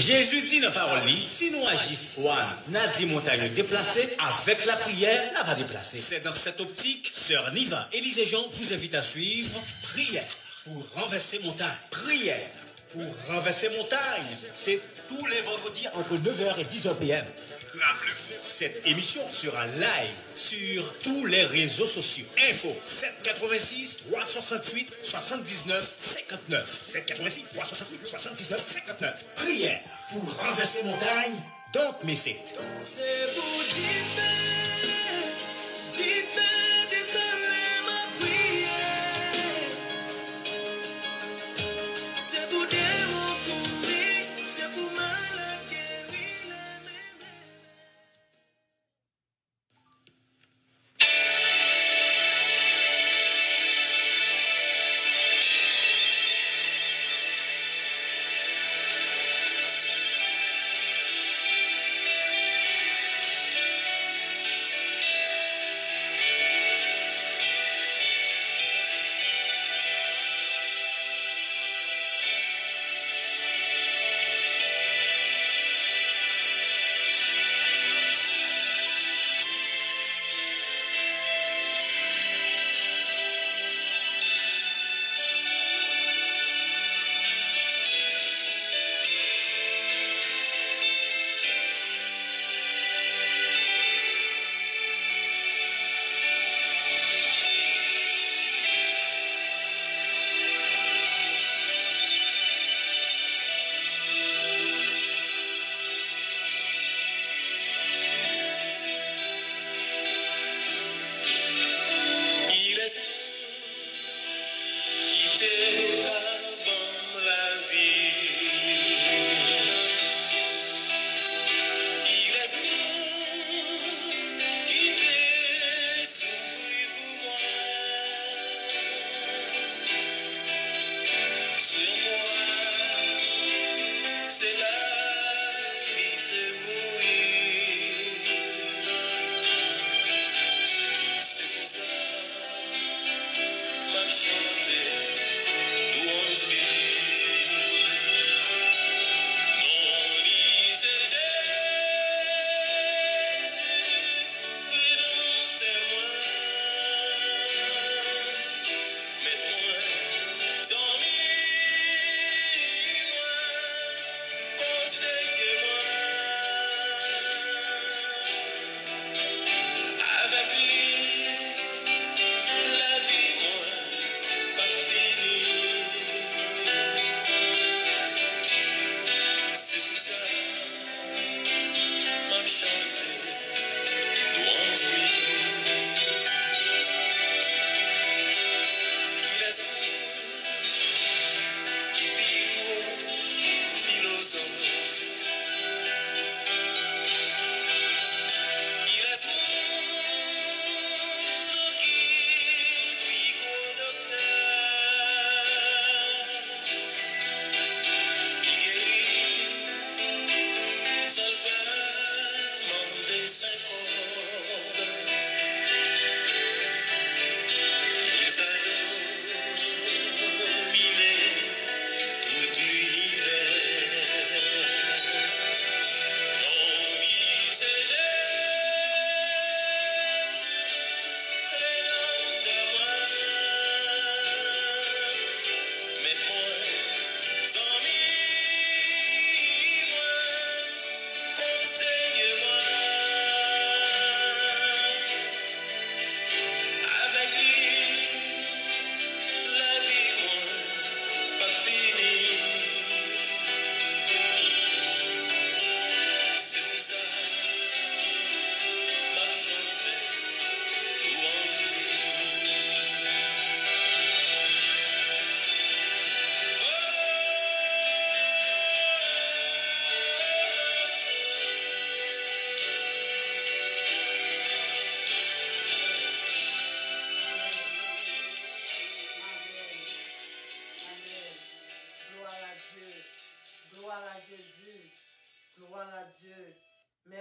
Jésus dit dans la parole, si nous agissons foi, n'a dit montagne déplacée, avec la prière, la va déplacer. C'est dans cette optique, Sœur Niva, Élise et Jean vous invitent à suivre Prière pour renverser montagne. Prière pour renverser montagne. C'est tous les vendredis entre 9h et 10h PM. Cette émission sera live sur tous les réseaux sociaux. Info 786 368 79 59. 786 368 79 59. Prière pour renverser montagne. Don't miss it. C'est pour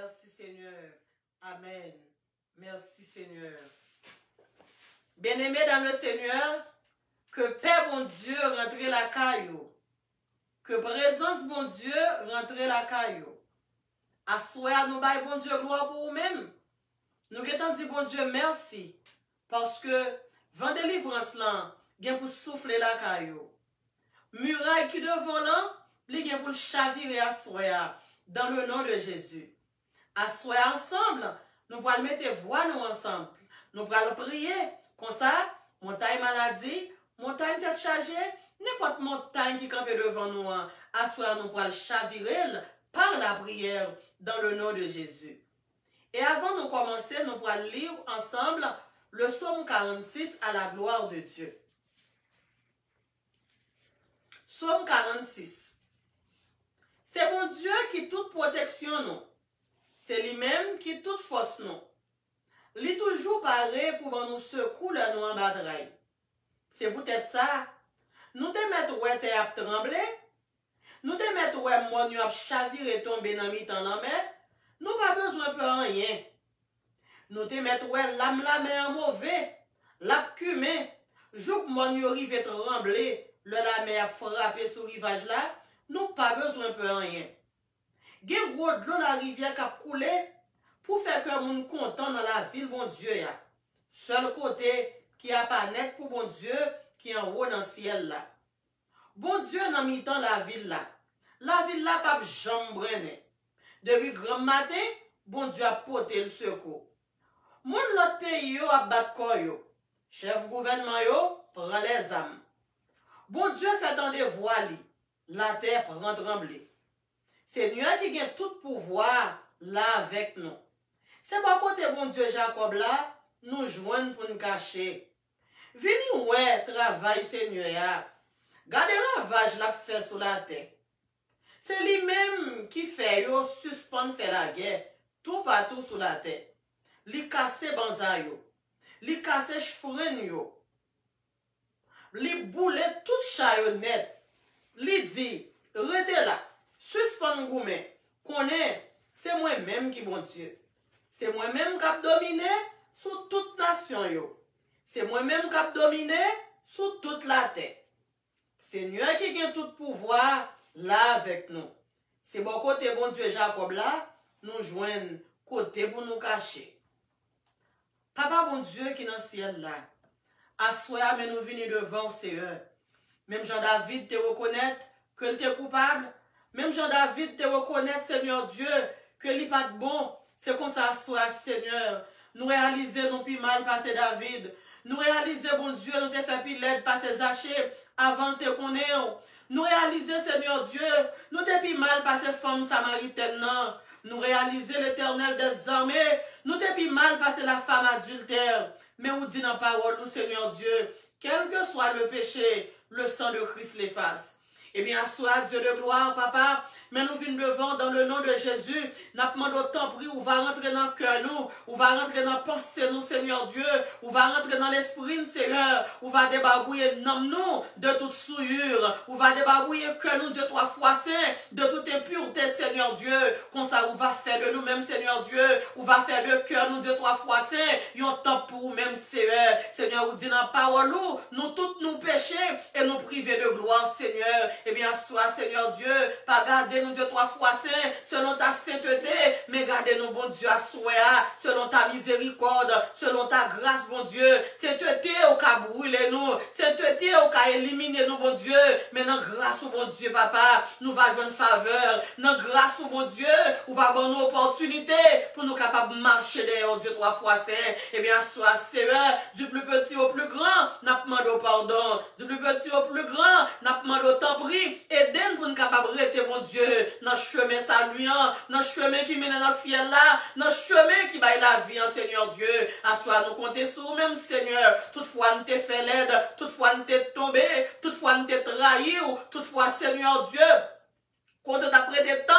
Merci Seigneur. Amen. Merci Seigneur. Bien-aimés dans le Seigneur, que Père bon Dieu rentre la caillou. que présence bon Dieu rentre la caillou. Assoya nous bail bon Dieu gloire pour nous-mêmes. Nous avons dit bon Dieu merci parce que vent délivrance là, gen pour souffler la caillou. Muraille qui devant là, li gen pour chavirer assoya dans le nom de Jésus. Assoya ensemble, nous pourrons mettre voix nous ensemble. Nous pourrons prier comme ça, montagne maladie, montagne tête chargée, n'importe montagne qui campe devant nous, assoya nous pourrons chavirer par la prière dans le nom de Jésus. Et avant de commencer, nous pourrons lire ensemble le psaume 46 à la gloire de Dieu. Psaume 46. C'est bon Dieu qui toute protection nous. C'est lui-même qui toute force nous. Lui toujours paré pour nous secours nous en bataille. C'est peut-être ça. Nous te mettre ouais te ap tremblé. Nous te mettre ouais mon ap chavirer tomber dans mi-temps la mer. Nous pas besoin de rien. Nous te mettre ouais l'âme la mer mauvais. L'ap cumé. Jouk mon yo rive trembler. Le la mer frappé sur rivage là. Nous pas besoin de rien. Gen gros de l'eau la rivière qui a coulé pour faire que moun content dans la ville bon Dieu ya. Seul côté qui a pas net pour bon Dieu qui est en haut dans le ciel là. Bon Dieu dans mi-temps la ville là. La ville là pas jambrene. Depuis grand matin, bon Dieu a porté le secours. Moun l'autre pays yo a battre koy yo. Chef gouvernement yo prend les âmes. Bon Dieu fait entendre voix li. La terre prend trembler. Seigneur qui a tout pouvoir là avec nous. C'est pas côté bon Dieu Jacob là, nous joignent pour nous cacher. Vini ouais travail Seigneur. Gardez ravage la fait sur la terre. C'est lui-même qui fait yo suspendre faire la guerre tout partout sur la terre. Li casse banza yo. Li casse chfren yo. Li boule tout chayonet. Li dit, rete là, suspend goumen, connaît, c'est moi-même qui bon Dieu. C'est moi-même qui a dominé sur toute nation yo. C'est moi-même qui a dominé sur toute la terre. Seigneur qui a tout pouvoir là avec nous. C'est bon côté bon Dieu Jacob là, nous joignent côté pour nous cacher. Papa bon Dieu qui est dans le ciel là, assoya mais nous venons devant Seigneur. Même Jean-David te reconnaître que il est coupable. Même Jean-David te reconnaître, Seigneur Dieu, que il n'est pas bon. C'est comme ça, soit Seigneur. Nous réaliser non plus mal passé David. Nous réaliser, bon Dieu, nous te fait plus l'aide passer Zaché avant de te connaître. Nous réaliser, Seigneur Dieu, nous te plus mal passer femme samaritaine. Non. Nous réaliser l'Éternel des armées. Nous te plus mal passer la femme adultère. Mais vous dit dans parole, nous, Seigneur Dieu, quel que soit le péché, le sang de Christ l'efface. Eh bien, soit Dieu de gloire, papa, mais nous venons devant dans le nom de Jésus. Nous demandons autant prix, ou va rentrer dans le cœur nous, ou va rentrer dans la pensée nous, Seigneur Dieu, ou va rentrer dans l'esprit, Seigneur, ou va débarbouiller nous de toute souillure, ou va débarbouiller que nous de trois fois saint, de toute impureté, Seigneur Dieu, comme ça, ou va faire de nous-mêmes, Seigneur Dieu, ou va faire de cœur nous de trois fois saint, yon temps pour nous-mêmes, Seigneur. Seigneur, vous dit dans la parole, nous tous nous péchés et nous priver de gloire, Seigneur. Eh bien, sois, Seigneur Dieu, pas garder nous de trois fois saint, selon ta sainteté, mais gardez nous, bon Dieu, à souhait, selon ta miséricorde, selon ta grâce, bon Dieu. Sainteté au cas brûler nous, sainteté au cas éliminer nous, bon Dieu. Mais dans grâce au bon Dieu, papa, nous va jouer une faveur. Dans grâce au bon Dieu, nous va avoir une opportunité pour nous capables de marcher derrière Dieu trois fois saint. Eh bien, sois, Seigneur, du plus petit au plus grand, n'a pas demandé pardon. Du plus petit au plus grand, n'a pas demandé autant prix. Aidez-nous pour nous capables de rester, mon Dieu, dans le chemin saluant, dans le chemin qui mène dans le ciel là, dans le chemin qui baille la vie, Seigneur Dieu. À soi, nous compter sur nous-mêmes, Seigneur. Toutefois, nous t'ai fait l'aide, toutefois, nous t'ai tombé, toutefois, nous t'ai trahi, toutefois, Seigneur Dieu. Quand on t'a prêté tant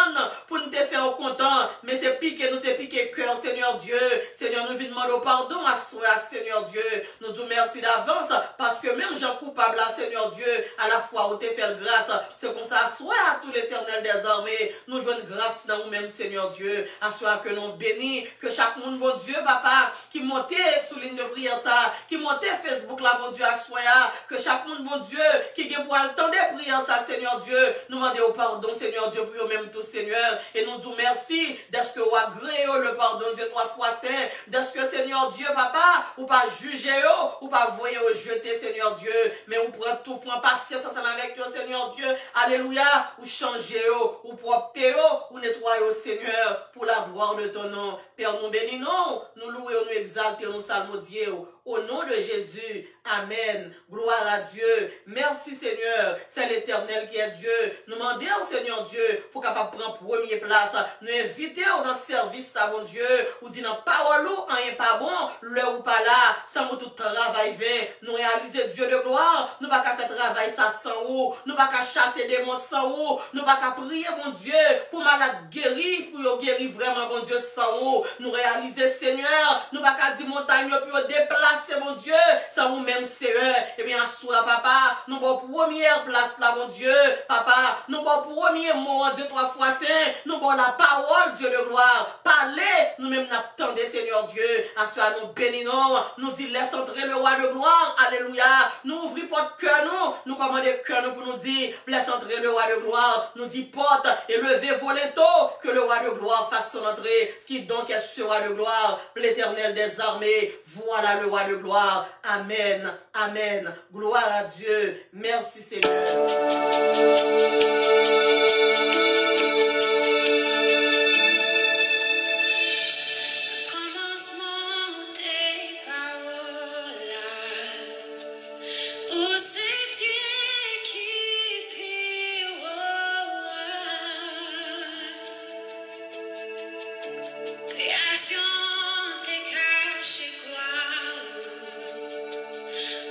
pour nous te faire content, mais c'est piqué, nous te piqué cœur, Seigneur Dieu. Seigneur, nous venons demander pardon à soi, Seigneur Dieu. Nous disons merci d'avance, parce que même Jean coupable, Seigneur Dieu, à la fois où te fait grâce, c'est comme ça, soit à tout l'Éternel des armées, nous jouons grâce dans nous-mêmes, Seigneur Dieu. À soi que nous bénis, que chaque monde, bon Dieu, papa, qui montait sous ligne de prière, ça, qui montait Facebook, là, bon Dieu, à soi, que chaque monde, bon Dieu, qui est pour attendre prière, ça, Seigneur Dieu, nous demandons pardon, Seigneur Dieu, pour eux-mêmes tout, Seigneur, et nous disons merci, d'est-ce que vous agréez le pardon, Dieu, 3 fois saint, d'est-ce que, Seigneur Dieu, papa, ou pas juger, ou pas voyer ou jeter, Seigneur Dieu, mais ou prendre tout, prendre patience ensemble avec toi, Seigneur Dieu, alléluia, ou changer, ou propter, ou nettoyer, Seigneur, pour la gloire de ton nom. Père, nous bénissons, nous louons, nous exaltons, nous salmodions, au nom de Jésus, amen, gloire à Dieu, merci Seigneur, c'est l'Éternel qui est Dieu, nous demandons, Seigneur Dieu, pour capable prendre première place, nous inviter dans le service, ça, mon Dieu, ou dit dans parole, rien pas bon, l'heure ou pas là, sans nous tout travail vain, nous réaliser Dieu de gloire, nous pas qu'à faire travail ça sans ou, nous pas qu'à chasser des démons sans ou, nous pas qu'à prier, mon Dieu, pour malade guérir, pour guérir vraiment, mon Dieu, sans ou, nous réaliser Seigneur, nous pas qu'à dire montagne, pour déplacer, mon Dieu, sans ou même Seigneur, et bien, assois, papa, nous bon première place là, mon Dieu, papa, nous bon premier mot, 2, 3 fois saint, nous bon la parole, Dieu de gloire, parler, nous-mêmes n'attendons, Seigneur Dieu, assois, nous bénissons, nous dit, laisse entrer le roi de gloire, alléluia, nous ouvrons porte cœur, nous commandons cœur, nous pour nous dire, laisse entrer le roi de gloire, nous dit porte, et levez vos linteaux, que le roi de gloire fasse son entrée, qui donc est ce roi de gloire, l'Éternel des armées, voilà le roi de gloire, amen, amen, gloire à Dieu, merci Seigneur.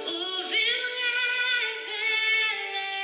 Où vient révéler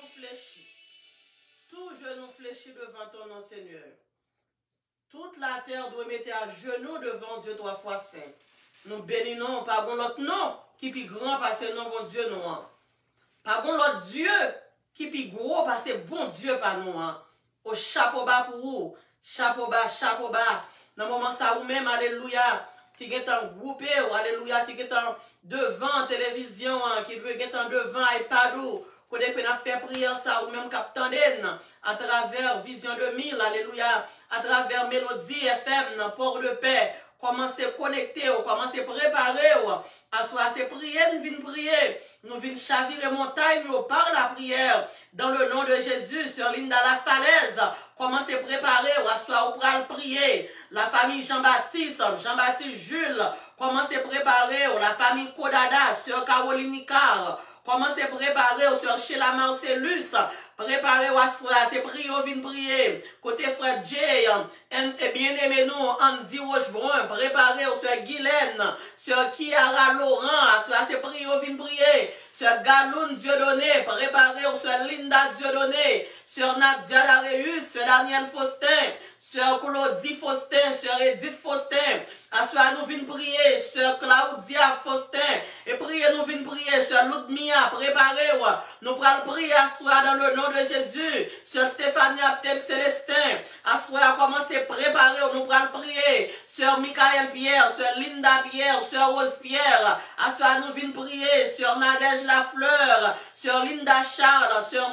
fléchit. Tout genou fléchit devant ton nom, Seigneur. Toute la terre doit mettre à genoux devant Dieu 3 fois saint. Nous bénissons par l'autre nom qui est plus grand parce que non, bon Dieu, nous. Par l'autre Dieu qui est plus gros parce que bon Dieu, par nous. Au chapeau bas pour vous. Chapeau bas, chapeau bas. Dans le moment ça, vous-même, alléluia, qui est en groupé, alléluia, qui est en devant télévision, qui est en devant iPad, qu'on a fait prière ça, ou même capitaine, à travers Vision 2000, alléluia, à travers Mélodie FM, Port de Paix, commencez à connecter, commencez à préparer, à soi, c'est prier, nous venons prier, nous venons chavirer montagne, par la prière, dans le nom de Jésus, sur l'île de la falaise, commencez à préparer, à soi, au pral prier, la famille Jean-Baptiste Jules, commencez à préparer, la famille Kodada, sur Caroline Nicard, commencez à préparer, sur Sheila Marcellus, préparez à soi, c'est prier, venez prier, côté frère Jay, et bien-aimé nous, Andy Rochebrun, préparez, sur Guylaine, sur Kiara Laurent, c'est prier, venez prier, sur Galoun Dieudonné, préparez, sur Linda Dieudonné, sur Nadia Lareus, sur Daniel Faustin, sur Claudie Faustin, sur Edith Faustin, à nous venons prier, sur Claudia Faustin, et prier, nous venons prier, sur Ludmia, préparez, nous prenons prier à soi dans le nom de Jésus, sur Stéphanie Abtel Célestin, à soi, commencer à préparer, nous prenons prier, sur Michael Pierre, sur Linda Pierre, sur Rose Pierre, à soi, nous venons prier, sur Nadège Lafleur, sur Linda Charles, sur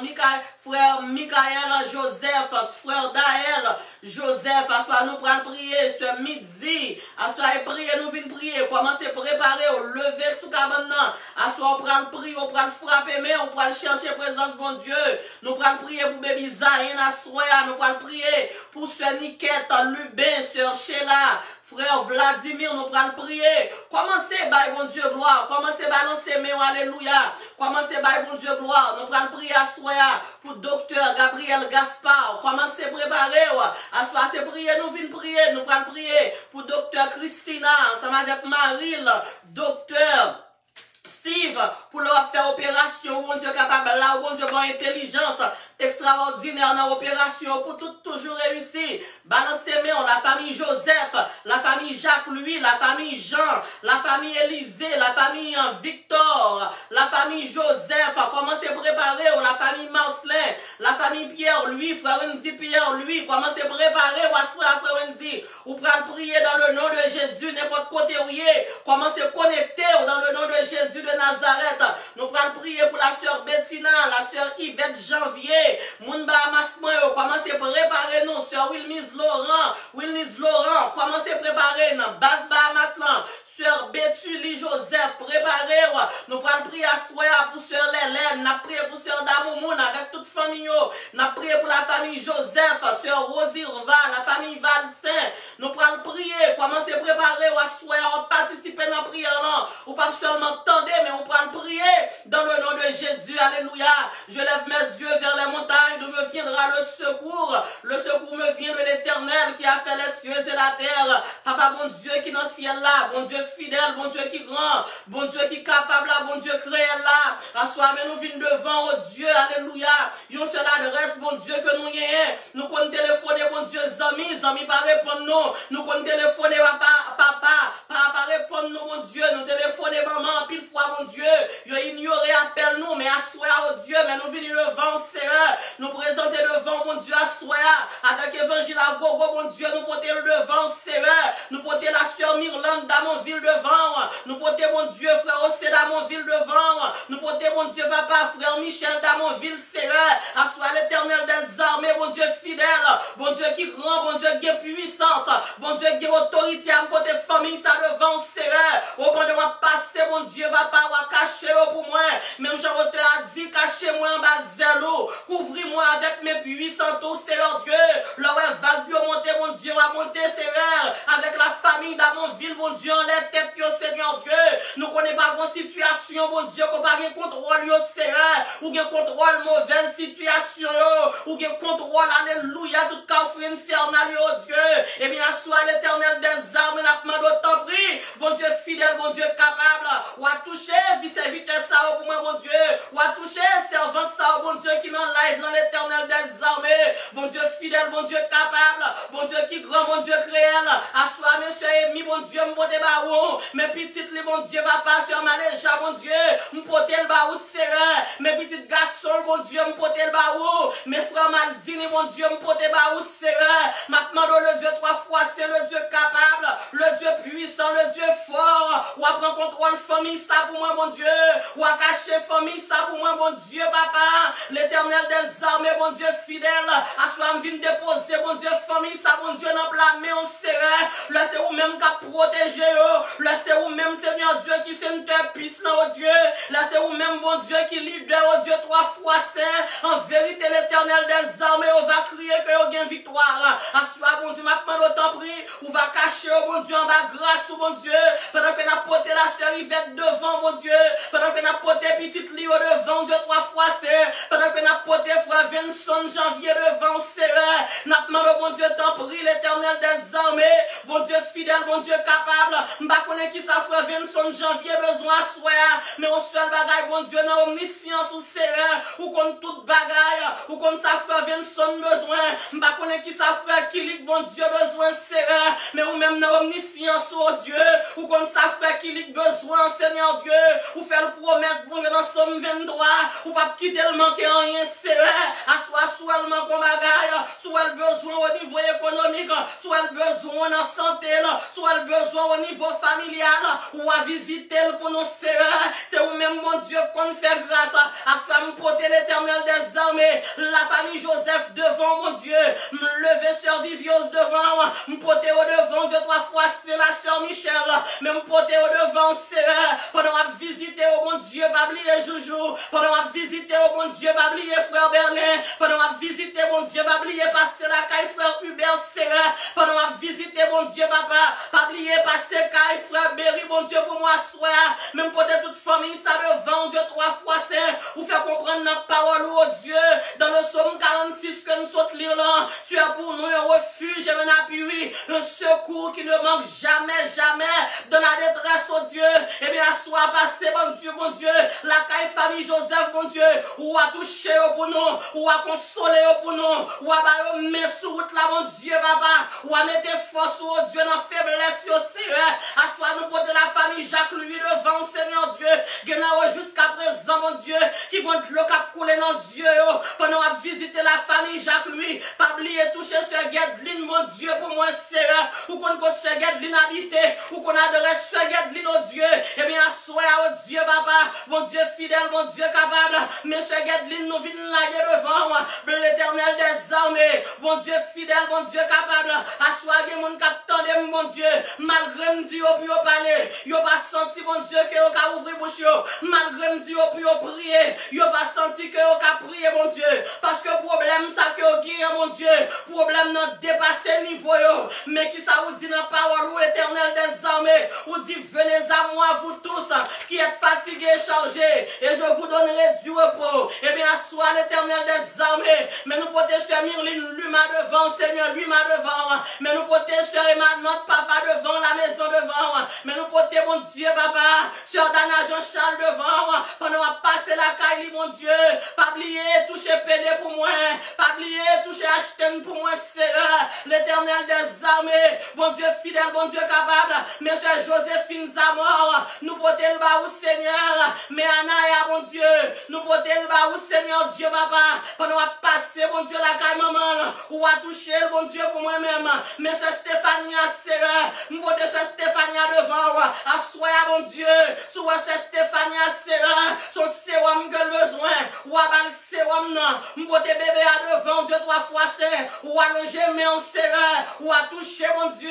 frère Michael Joseph, frère Daël Joseph, à soi, nous prenons prier, sur Midi, à soi, et prier, nous venons prier, commencer à préparer, au lever sous cabane, à soi, on prend le prier, on prend le frapper, mais on prend le chercher présence, bon Dieu, nous prenons prier pour bébé Zayn, à soi, nous prenons prier pour ce Niquette, Lubin, sur Sheila, frère Vladimir, nous prenons prier. Commencez, by bon Dieu, gloire. Commencez, balancer, mais alléluia. Commencez, by bon Dieu, gloire. Nous prenons prier à soi pour docteur Gabriel Gaspard. Commencez, préparer. À soi, c'est prier, nous venons prier. Nous prenons prier pour docteur Christina, ensemble avec Maril, docteur Steve, pour leur faire opération, bon Dieu capable, là, bon Dieu, bon intelligence extraordinaire dans l'opération, pour tout toujours réussir. Balancez mains, la famille Joseph, la famille Jacques-Louis, la famille Jean, la famille Élisée, la famille Victor, la famille Joseph, commencez à préparer, la famille Marcelin, la famille Pierre-Louis, frère Wendy Pierre-Louis, commencez à préparer, ou à frère Wendy, ou pour prier dans le nom de Jésus, n'importe côté où il est, commencez à connecter dans le nom de Jésus de Nazareth. Nous prenons prier pour la sœur Bettina, la sœur Yvette Janvier, Mounba Masmoyo, commencez à préparer nous, sœur Wilnis Laurent, commencez à préparer nous, Bas Bahamaslan, sœur Betuli Joseph, préparez, nous prenons prier à soi pour sœur Lélène, nous prions pour sœur Damoumoun avec toute famille, nous prions pour la famille Joseph, sœur Rosirva, la famille Valsin, nous prenons prier, commencez à préparer à soi, à participer dans la prière là, ou pas seulement tendez, mais on prend prier dans le nom de Jésus, alléluia. Je lève mes yeux vers les montagnes, d'où me viendra le secours me vient de l'Éternel qui a fait les cieux et la terre. Papa, bon Dieu qui est dans le ciel là, bon Dieu fidèle, bon Dieu qui est grand, bon Dieu qui est capable là, bon Dieu créé là. À soi, mais nous venons devant, oh Dieu, alléluia. Yon seul adresse, bon Dieu, que nous ayons. Nous comptons téléphoner, bon Dieu, amis, pas répondre nous comptons téléphoner, papa, répondre nous, bon Dieu, nous téléphoner, maman, pile fois, bon Dieu, yon ignoré, appelle nous, mais à soi, oh Dieu, mais nous venons devant, Seigneur, nous présenter devant, mon Dieu, à soi, avec évangile à gogo, bon Dieu, nous porter le devant, Seigneur, nous porter la sœur Mirlande d'Amonville devant, nous porter, mon Dieu, frère Ossé d'Amonville devant, nous porter, mon Dieu, papa, frère Michel d'Amonville, Seigneur, à soi l'Éternel des armées, bon Dieu fidèle, bon Dieu qui grand, bon Dieu qui a puissance, bon Dieu qui a autorité à me porter famille, ça devant, Seigneur, au point de passer, mon Dieu, papa, ou cacher pour moi, même Jean te a dit, cachez-moi en bas zélo, couvris-moi avec mes puissants tours, Seigneur Dieu, là où vague monter, mon Dieu, à monter, Seigneur, avec la famille d'Amonville, mon Dieu, en les têtes, Seigneur Dieu, nous connaissons pas bonne situation, mon Dieu, qu'on pas un contrôle, Seigneur, ou un contrôle mauvaise situation, ou qui contrôle, alléluia, tout carrefour infernal, oh Dieu. Et bien, soit l'Éternel des armes, n'a pas d'autant pris, bon Dieu fidèle, bon Dieu capable, ou à toucher, vice-serviteur ça, pour moi, bon Dieu, ou à toucher, servante ça, bon Dieu, qui dans live, dans l'Éternel des armées, bon Dieu fidèle, bon Dieu capable, bon Dieu qui grand, bon Dieu réel, à soi, monsieur Emi, bon Dieu, m'pote baou, mes petites, les bon Dieu, papa, sur Maléja, bon Dieu, m'pote le baou, sévère, mes petites garçons, bon Dieu, m'pote le baou, mes frères Maldini, bon Dieu, m'pote baou, sévère, maintenant le Dieu trois fois, c'est le Dieu capable, le Dieu puissant, le Dieu fort, ou à prendre contrôle famille, ça pour moi, bon Dieu, ou à cacher famille, ça pour moi, bon Dieu, papa, l'Éternel des armées, bon Dieu fidèle, à soi, me vient déposer, bon Dieu, famille, ça, bon Dieu, dans la main, on sévère, là, c'est vous-même qui a protégé, là, c'est vous-même, Seigneur Dieu, qui s'est pisse, là, oh Dieu, là, c'est vous-même, bon Dieu, qui libère, oh Dieu, trois fois saint, en vérité, l'Éternel des armées, on va crier que vous avez victoire, à soi, bon Dieu, maintenant, autant pris, on va cacher, oh bon Dieu, en bas, grâce, oh bon Dieu, pendant que n'a porté la sœur Yvette devant, bon Dieu, pendant que n'a porté petite Lio devant, Dieu, trois fois saint, pendant que n'a porté frère Vincent janvier devant, sévère, n'a demandé, bon Dieu, t'en prie, l'Éternel des armées, bon Dieu fidèle, bon Dieu capable, m'ba connaît qui ça frère Vincent janvier besoin à soi, mais on seul bagaille, bon Dieu, dans omniscience ou sévère, ou contre toute bagaille, ou comme ça frère Vincent besoin, m'ba connaît qui ça frère Kilik, bon Dieu, besoin sévère, mais ou même dans omniscience, oh Dieu, ou comme ça frère Kilik besoin, Seigneur Dieu, ou faire le promesse, bon Dieu, dans Somme 23, ou pas quitter le manquer en rien sévère, à soit le manque en bagaille, soit le besoin au niveau économique, soit le besoin en santé, soit le besoin au niveau familial, ou à visiter pour nos sévères, c'est ou même mon Dieu qu'on fait grâce, à soi me porter l'Éternel des armées, la famille Joseph devant mon Dieu, me lever sur Vivios devant, me porter au devant, Dieu trois fois c'est la sœur Michel, mais me porter au devant sévère, pendant à visiter au bon Dieu, pas oublier Joujou, pendant à visiter au bon Dieu, pas oublier frère Berlin, pendant à visiter mon Dieu, pas oublier passer la caille frère Hubert sévère, pendant à visiter mon Dieu papa, pas oublier passer caille frère Berry, mon Dieu pour moi soir, même pour toute famille ça devant Dieu trois fois saint, ou faire comprendre notre parole oh Dieu, dans le psaume 46 que nous sommes lire là, tu as pour nous un refuge et un appui, un secours qui ne manque jamais, jamais dans la détresse oh Dieu, et bien soit passé mon Dieu, la caille famille Joseph mon Dieu, ou à toucher pour nous, ou à consoler pour nous, ou à mettre sur route là mon Dieu papa, ou à mettre force oh Dieu dans faiblesse aussi, à soit nous porter la famille Jacques lui devant Seigneur Dieu, que jusqu'à présent mon Dieu, qui vont le cap couler dans les yeux, pendant à visiter la famille Jacques lui, pas oublier toucher ce Guedeline mon Dieu pour moi Seigneur, ou qu'on compte ce Guedeline habité, ou qu'on adresse ce Guedeline au Dieu, et bien soit au Dieu papa, mon Dieu fidèle, mon Dieu capable, mais ce Guedeline nous vient laguer devant, l'Éternel des armées, mon Dieu fidèle, mon Dieu capable, à soi mon capitaine, mon Dieu, malgré me dit au plus parler, yo pas senti mon Dieu que yo ka ouvrir bouche yo, malgré me dit au plus prier, yo pas senti que yo ka prier mon Dieu, parce que problème ça que yo gagne mon Dieu, problème n'a dépassé niveau yo, mais qui ça vous dit dans parole ou Éternel des armées, ou dit venez à moi vous tous qui êtes fatigués et chargés, et je vous donnerai du repos, et bien soit l'Éternel des armées, mais nous protestons Myrline lui-même devant, Seigneur lui-même devant, mais nous protestons notre papa devant, la maison devant, mais nous protestons mon Dieu papa, sur Dana Jean-Charles devant, pendant à passer la caille mon Dieu, pas oublier toucher PD pour moi, pas oublier toucher Ashton pour moi, Seigneur, l'Éternel des armées, bon Dieu fidèle, bon Dieu capable, mais c'est Joséphine Zamor, nous protège le bas Seigneur, mais Anaya mon Dieu, nous protège le bas Seigneur Dieu papa, pendant à passer mon Dieu la caille maman, ou à toucher le bon Dieu pour moi-même, mais c'est Stéphania Seigneur, nous protège Stéphania devant, à soi mon Dieu, soit c'est Stéphania Seigneur, son sérum que le besoin, ou à bal sérum non, nous protège bébé à devant Dieu trois fois saint, ou à loger mais en Seigneur, ou à toucher mon Dieu,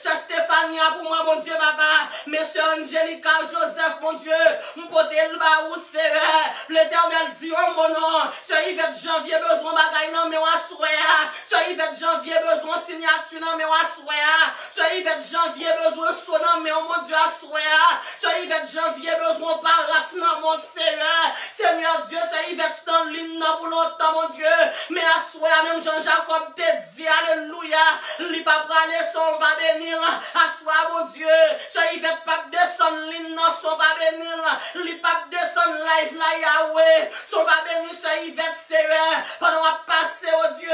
c'est Stéphania pour moi mon Dieu papa, mais c'est Angélica Joseph mon Dieu, nous protège le bas où Seigneur, l'Éternel dit oh mon nom, c'est Yvette janvier besoin bagay nan men aswe a. Sœur Yvette Janvier besoin signature nan men aswe a. Sœur Yvette Janvier besoin son nan men mon Dieu aswe a. Sœur Yvette Janvier besoin paraf nan mon Seigneur. Seigneur Dieu, Sœur Yvette dans l'île nan pour longtemps mon Dieu. Mais aswe a même Jean-Jacob te dit alléluia. Li pa prale son va bénir. Aswe mon Dieu. Sœur Yvette pas descendre l'île nan son va bénir. Li pa descendre live la Yahweh. Son va bénir Sœur Yvette Seigneur. Pendant à passer au Dieu.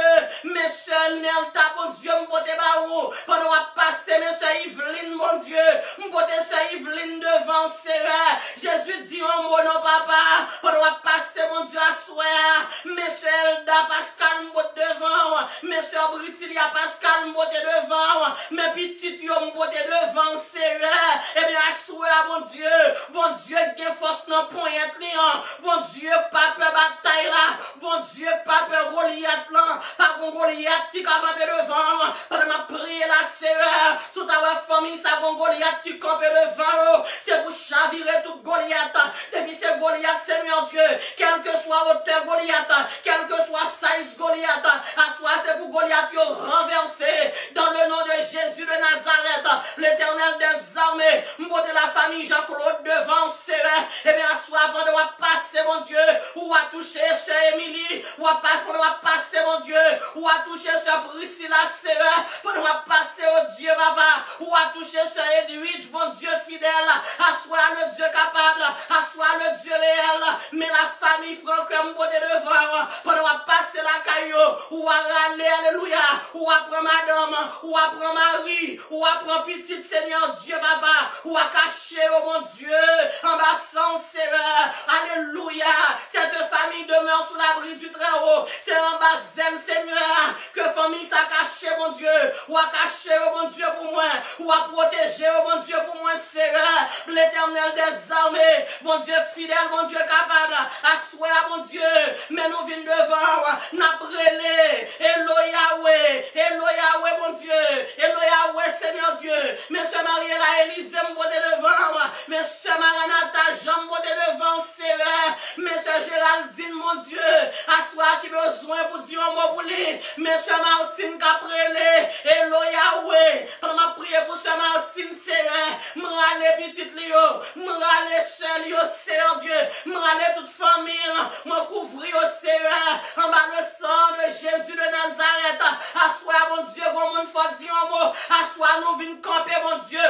Mes soeurs Nelta mon Dieu m'pote ba ou. Pendant à passer mes soeurs Yveline mon Dieu. M'pote soeur Yveline devant Seigneur. Jésus dit un mot non papa. Pendant à passer mon Dieu à soir. Mes soeurs Elda Pascal m'pote devant. Mes soeurs Britilia Pascal m'pote devant. Mes petites yo m'pote devant Seigneur. Eh bien à soir mon Dieu gen force nan pointe li an. Bon Dieu pas peur bataille là. Bon Dieu pas peur Goliath là. Pas gon Goliath qui campe devant. Pendant ma prière la Seigneur. Sous ta famille ça gon Goliath qui campe devant. C'est pour chavirer tout Goliath. Depuis c'est Goliath Seigneur Dieu. Quel que soit hauteur Goliath. Quel que soit size Goliath. À soi c'est pour Goliath qui renversé. Dans le nom de Jésus de Nazareth. L'Éternel des armées. M'pote la famille Jean-Claude devant Seigneur. Eh bien à soi pendant à passer mon Dieu. Ou à toucher Sœur Émilie. Ou à passer pendant à passer mon Dieu. Ou à toucher Sœur Priscilla Seigneur. Pendant à passer au Dieu papa. Ou à toucher Sœur Edwidge mon Dieu fidèle. Assois le Dieu capable. Assois le Dieu réel. Mais la famille Franck m'pote devant. Pendant à passer la caillou. Ou à râler alléluia. Ou à prendre madame. Ou à prendre Marie. Ou à prendre petite Seigneur Dieu papa. Ou à cacher oh mon Dieu. En bas sans Seigneur. Alléluia. Cette famille demeure sous l'abri du Très-Haut. C'est en bas zèle Seigneur. Que famille ça caché mon Dieu. Ou à cacher oh mon Dieu pour moi. Ou à protéger oh mon Dieu pour moi Seigneur. L'Éternel des armées. Mon Dieu fidèle, mon Dieu capable. Assoir mon Dieu. Mais nous venons devant. N'a brûlé. Elo Yahweh mon Dieu. Elo Yahweh Seigneur Dieu. Mais ce Marie-là Élysée m'pote devant. Mais ce Maranatha Jean m'pote devant Seigneur. Mais ce Géraldine mon Dieu. Assoir qui besoin pour dire un mot pour lui. Mais ce Martine Caprele. Elo Yahweh. Pendant ma prière pour ce Martine Seigneur. M'rale petite Lio. M'rale seul yo Seigneur Dieu. M'rale toute famille. M'couvrir au Seigneur. En bas le sang de Jésus de Nazareth. Assoir mon Dieu. Bon monde faut dire un mot. Assoir nous venons camper mon Dieu.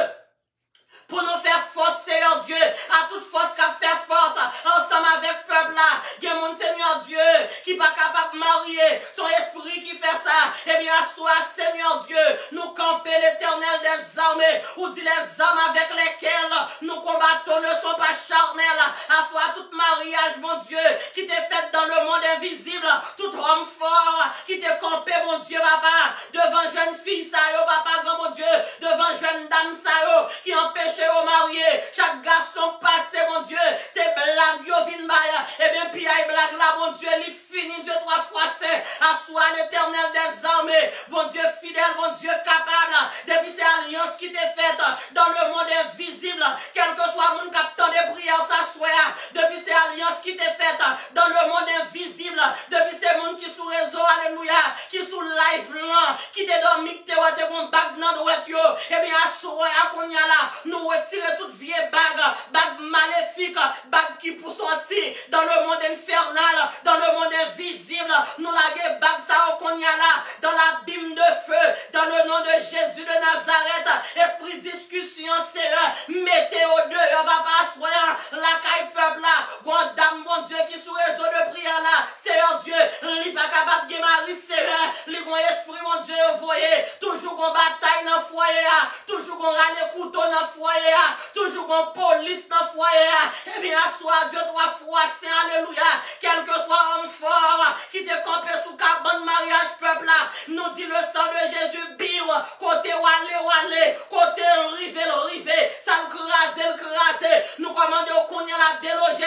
Pour nous faire force, Seigneur Dieu, à toute force qui fait force, ensemble avec le peuple là, il y a mon Seigneur Dieu, qui n'est pas capable de marier, son esprit qui fait ça, eh bien, soit Seigneur Dieu, nous camper l'Éternel des armées, ou dit les hommes avec lesquels nous combattons ne sont pas charnels, à soit tout mariage, mon Dieu, qui t'est fait dans le monde invisible, tout homme fort, qui t'est campé, mon Dieu, papa, devant jeune fille, ça yo, papa, grand mon Dieu, devant jeune dame, ça yo, qui empêche au marié, chaque garçon passé, mon Dieu, c'est blague, yo vin baya, et bien, puis aïe blague là, mon Dieu, il finit 2-3 fois, c'est à soi l'Éternel des armées, mon Dieu fidèle, mon Dieu capable, depuis ces alliances qui t'est faite dans le monde invisible, quel que soit mon capteur de prière, s'assoit, depuis ces alliances qui t'est faite dans le monde invisible, depuis ces mondes qui sous réseau, alléluia, qui sous live là, qui t'est dormi, qui t'est ouate, bon bague nan douette yo, et bien, assoit, à qu'on y a là, nous retirer toute vieille bague maléfique, bague qui pour sortir dans le monde infernal, dans le monde invisible, nous la bague ça qu'on y a là, dans l'abîme de feu, dans le nom de Jésus de Nazareth, esprit discussion, Seigneur, mettez au deux, papa, soyons la caille peuple là, bon dame, mon Dieu, qui sous réseau de prière là, Seigneur Dieu, il pas capable de marier, Seigneur, il bon esprit, mon Dieu, voyez, toujours qu'on bataille dans le foyer, toujours qu'on râle couteau dans le foyer, toujours qu'on police dans le foyer, et bien, soit Dieu 3 fois, c'est alléluia, quel que soit homme fort, qui te campé sous cabane mariage peuple là, nous dit le sang de Jésus, biou, côté walé, côté rivé, ça le crasé, nous commandons qu'on y a la déloger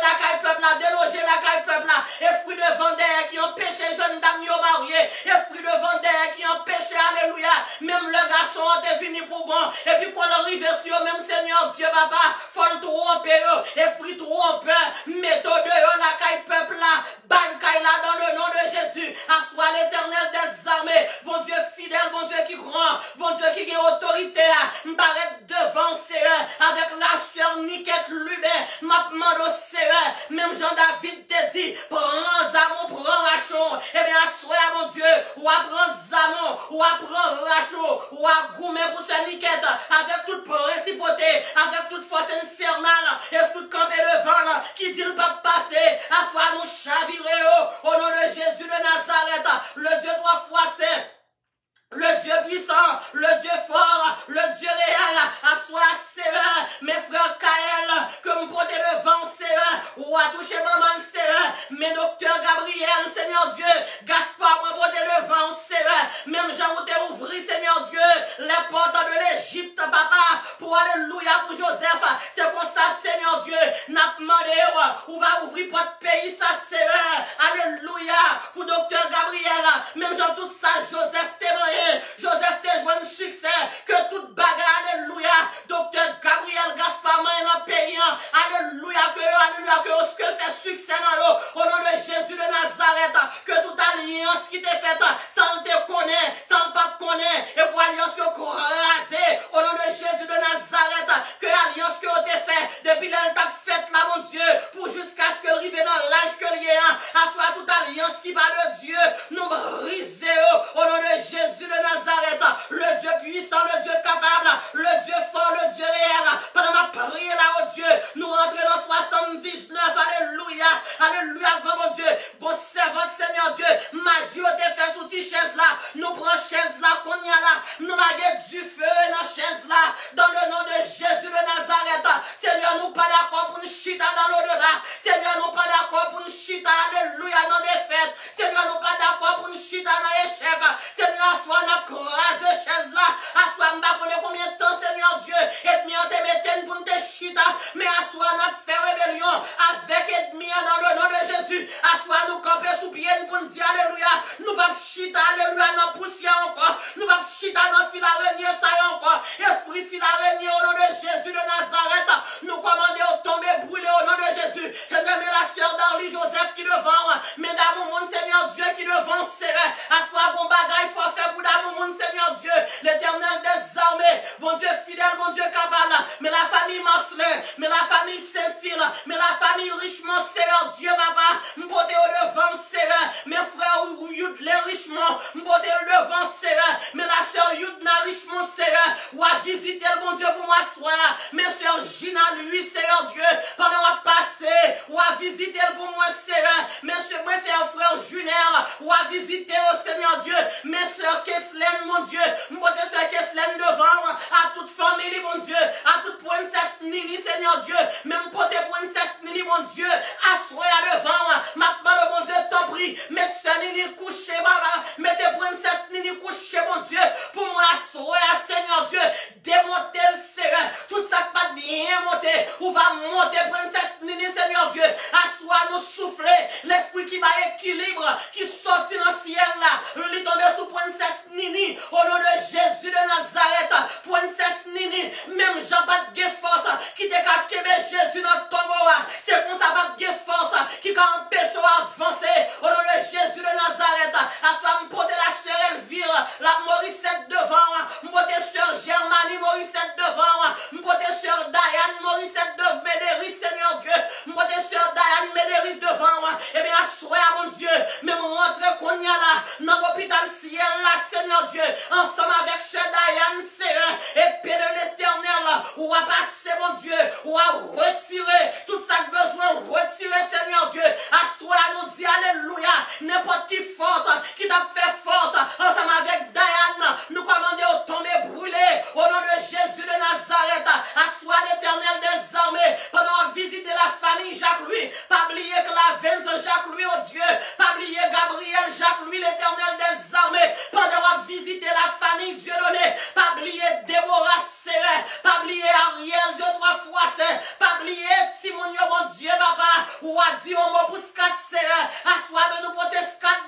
la caille peuple là, esprit de vendeur qui empêche jeune dame yo marié, esprit de vendeur qui empêche, alléluia, même le garçon est venu pour bon, et puis qu'on arrive sur même Seigneur Dieu papa, faut le tromper, esprit trompeur, méthode la caille peuple là, ban caille là dans le Assois l'Éternel des armées, bon Dieu fidèle, bon Dieu qui grand, bon Dieu qui a autorité, m'paraît devant Seigneur, avec la sœur Niquette Lubin, m'a demandé au Seigneur, même Jean-David te dit, prends Zamon, prends Rachon, eh bien, assois mon Dieu, ou apprends Zamon, ou apprends Rachon, ou à Goumet pour ce Niquette, avec toute principauté, avec toute force infernale, esprit campé devant, qui dit le pas passer, assois nous chavirer, au nom de Jésus de Nazareth, le Dieu trois fois saint, le Dieu puissant, le Dieu fort, le Dieu réel, assois Seigneur, mes frères Kael, que me porter devant Seigneur, ou à toucher maman Seigneur, mes docteurs Gabriel, Seigneur Dieu, Gaspard me porter devant Seigneur, même Jean vous t'ai ouvri Seigneur Dieu, les portes de l'Égypte papa, pour alléluia pour Joseph, c'est comme ça Seigneur Dieu, n'a demandé, ou va ouvrir votre pays ça Seigneur, alléluia, pour docteur Gabriel, même Jean tout ça, Joseph témoin. Joseph te joint un succès, que toute bagarre, alléluia, docteur Gabriel Gaspard, dans le pays, alléluia, que ce que fait succès dans eux, au nom de Jésus de Nazareth, que toute alliance qui t'est faite, sans te connaître, sans pas te connaître, et pour alliance crasée, au nom de Jésus de Nazareth, que alliance que t'es faite, depuis l'elle t'a faite là, mon Dieu, pour jusqu'à ce que arrive dans l'âge que l'il y a, assois toute alliance qui va de Dieu, nous briser, au nom de Jésus de Nazareth, le Dieu puissant, le Dieu capable, le Dieu fort, le Dieu réel. Pendant ma prière là, oh Dieu, nous rentrons dans 79, alléluia, alléluia, mon Dieu, bon servant, Seigneur Dieu, magie au défait sous tes chaises là, nous prenons chaise là, qu'on y a là, nous laguons du feu dans chaise là, dans le nom de Jésus de Nazareth, Seigneur, nous pas d'accord pour une chita dans l'au-delà, Seigneur, nous pas d'accord pour une chita, alléluia, dans des fêtes, Seigneur, nous pas d'accord pour une chita dans l'échec, Seigneur, soit on a crasé chaise là, assois m'ba connaît combien de temps Seigneur Dieu, et on te mette pour te chita, mais assois on a fait rébellion avec ennemi dans le nom de Jésus, assois nous camper sous pied pour nous dire alléluia, nous pas chita alléluia dans poussière encore, nous pas chita dans fil araignée ça encore, esprit fil araignée au nom de Jésus de Nazareth, nous commandons tomber brûler au nom de Jésus, je demande la sœur d'Arlie Joseph qui devant, mesdames au monde Seigneur Dieu qui devant serré, assois bon bagaille faut faire pour d'amour mon Seigneur Dieu, l'éternel des armées, bon Dieu fidèle, bon Dieu capable, mais la famille Marcelin, mais la famille Saint-Ile, mais la famille Richemont, Seigneur Dieu, papa, m'porter au devant, Seigneur, mes frères Youd, les Richemont, m'porter au devant, Seigneur, mais la sœur Youdna Richemont, Seigneur, ou à visiter le bon Dieu pour moi soir, mes sœurs Gina, lui, Seigneur Dieu, pendant à passer, ou à visiter pour moi, Seigneur, mes sœurs, mes frères Junaire, ou à visiter au Seigneur Dieu, mes sœurs Keslen, mon Dieu, m'porter sœur Keslen devant, à toute famille, mon Dieu, à toute princesse Nini, Seigneur Dieu, même porter princesse Nini, mon Dieu, assoyez devant, maintenant, mon Dieu, t'en prie, mettez sœur Nini couché, baba, mettez princesse Nini couché, mon Dieu, pour moi, assoyez, Seigneur Dieu, démonter le Seigneur, tout ça pas bien monter, ou va monter princesse Nini, Seigneur Dieu, assoyez, nous souffler, l'esprit qui va équilibre, qui sortit dans le ciel là, lui tomber sous princesse Nini, au nom de Jésus de Nazareth, princesse Nini, même Jean-Baptiste de force, qui t'a qu'à Jésus dans le tombeau, c'est comme ça pas de force, qui t'a empêché d'avancer, au nom de Jésus de Nazareth, à soi me porter la sœur Elvire, la Morissette devant, me porter sœur Germanie, Morissette devant, me porter sœur Diane, Morissette devant, Médéris, Seigneur Dieu, me porter sœur Diane, Médéris devant, et bien, soyez mon Dieu, même rentrer qu'on y a là, dans l'hôpital ciel là, Seigneur Dieu, ensemble avec sœur Diane, Seigneur, épée de l'éternel, ou à passer, mon Dieu, ou à retirer tout ça que besoin, retirer, Seigneur Dieu, à toi, nous dit, alléluia, n'importe qui force, qui t'a fait force, ensemble avec Diane, nous commandons au tomber brûlé, au nom de Jésus de Nazareth, à soi l'éternel des armées, pendant visiter la famille Jacques-Louis, pas oublier que la veine Jacques-Louis, oh Dieu, pas oublier Gabriel Jacques-Louis, l'éternel des armées, pendant visiter la famille Dieu donné, pas oublier Déborah Serret, pas oublier Ariel, Dieu trois fois c'est, pas oublier Simon, mon Dieu, papa, ou a dit au mot pour scat Serret, à soi de nous porter scat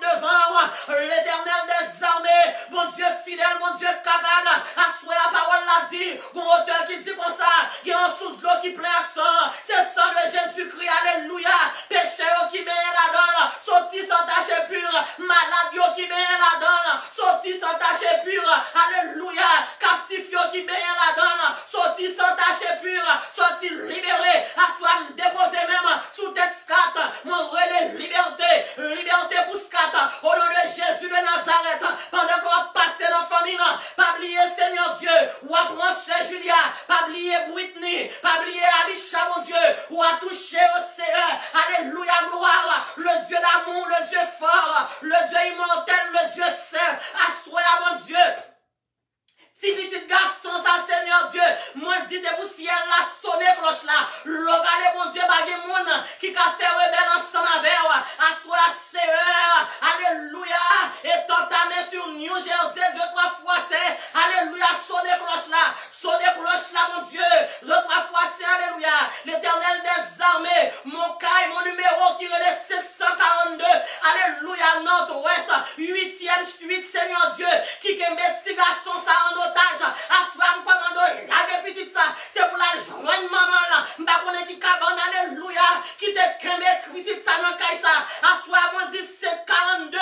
nord-ouest, 8e suite, Seigneur Dieu, qui kembe petit garçon ça en otage, assoir me commande, lave petit ça, c'est pour la joindre maman là, m'pa connaît qui cabane, alléluia, qui te kembe petit ça dans caille ça, assoir mon 1742,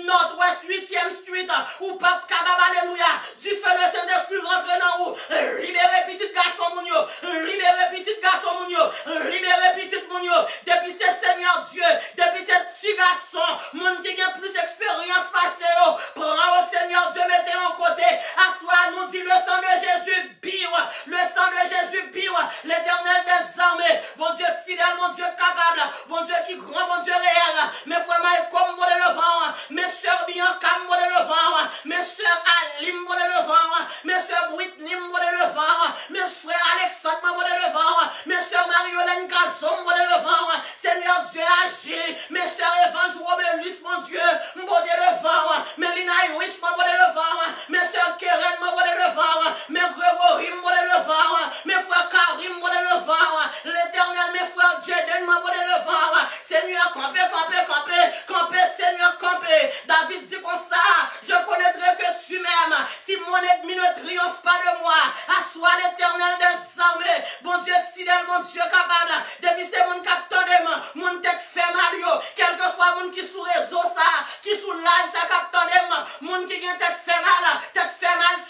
nord-ouest, 8e suite, ou pape kabab, alléluia, du feu le Saint-Esprit rentre dans où, libérez petit garçon mon yo, libérez petit garçon mon yo, libérez petit mon yo, depuis ce Seigneur Dieu, depuis ce petit garçon, mon qui a plus d'expérience passée, prends au Seigneur Dieu, mettez en côté, assois, nous dit le sang de Jésus, biwa, le sang de Jésus, biwa, l'Éternel des armées, bon Dieu fidèle, mon Dieu capable, bon Dieu qui grand, bon Dieu réel, mes frères, comme bon le vent, mes soeurs bien, comme bon le vent, mes soeurs Alim, bon le vent, mes soeurs Whitney, bon le vent, mes frères Alexandre, bon le vent, mes soeurs Marie-Hélène Gazon, bon le vent, Seigneur Dieu agit, mes soeurs Evangile Robelus, mon Dieu, bon le vent, Mélina Iwish, bon le vent, mes soeurs Keren, bon le vent, mes Grégory, bon le vent, mes frères Karim, bon le vent, l'Éternel, mes frères Jeden, bon le vent, Seigneur, campez, Seigneur, campez. David dit comme ça, je connaîtrai que tu m'aimes, si mon ennemi ne triomphe pas de moi, assois l'Éternel des armées, bon Dieu fidèle, mon Dieu capable, depuis c'est mon capteur de main, mon tête fait mal, quel que soit mon qui sous réseau ça, qui sous live ça capteur de main, mon qui gagne tête fait mal,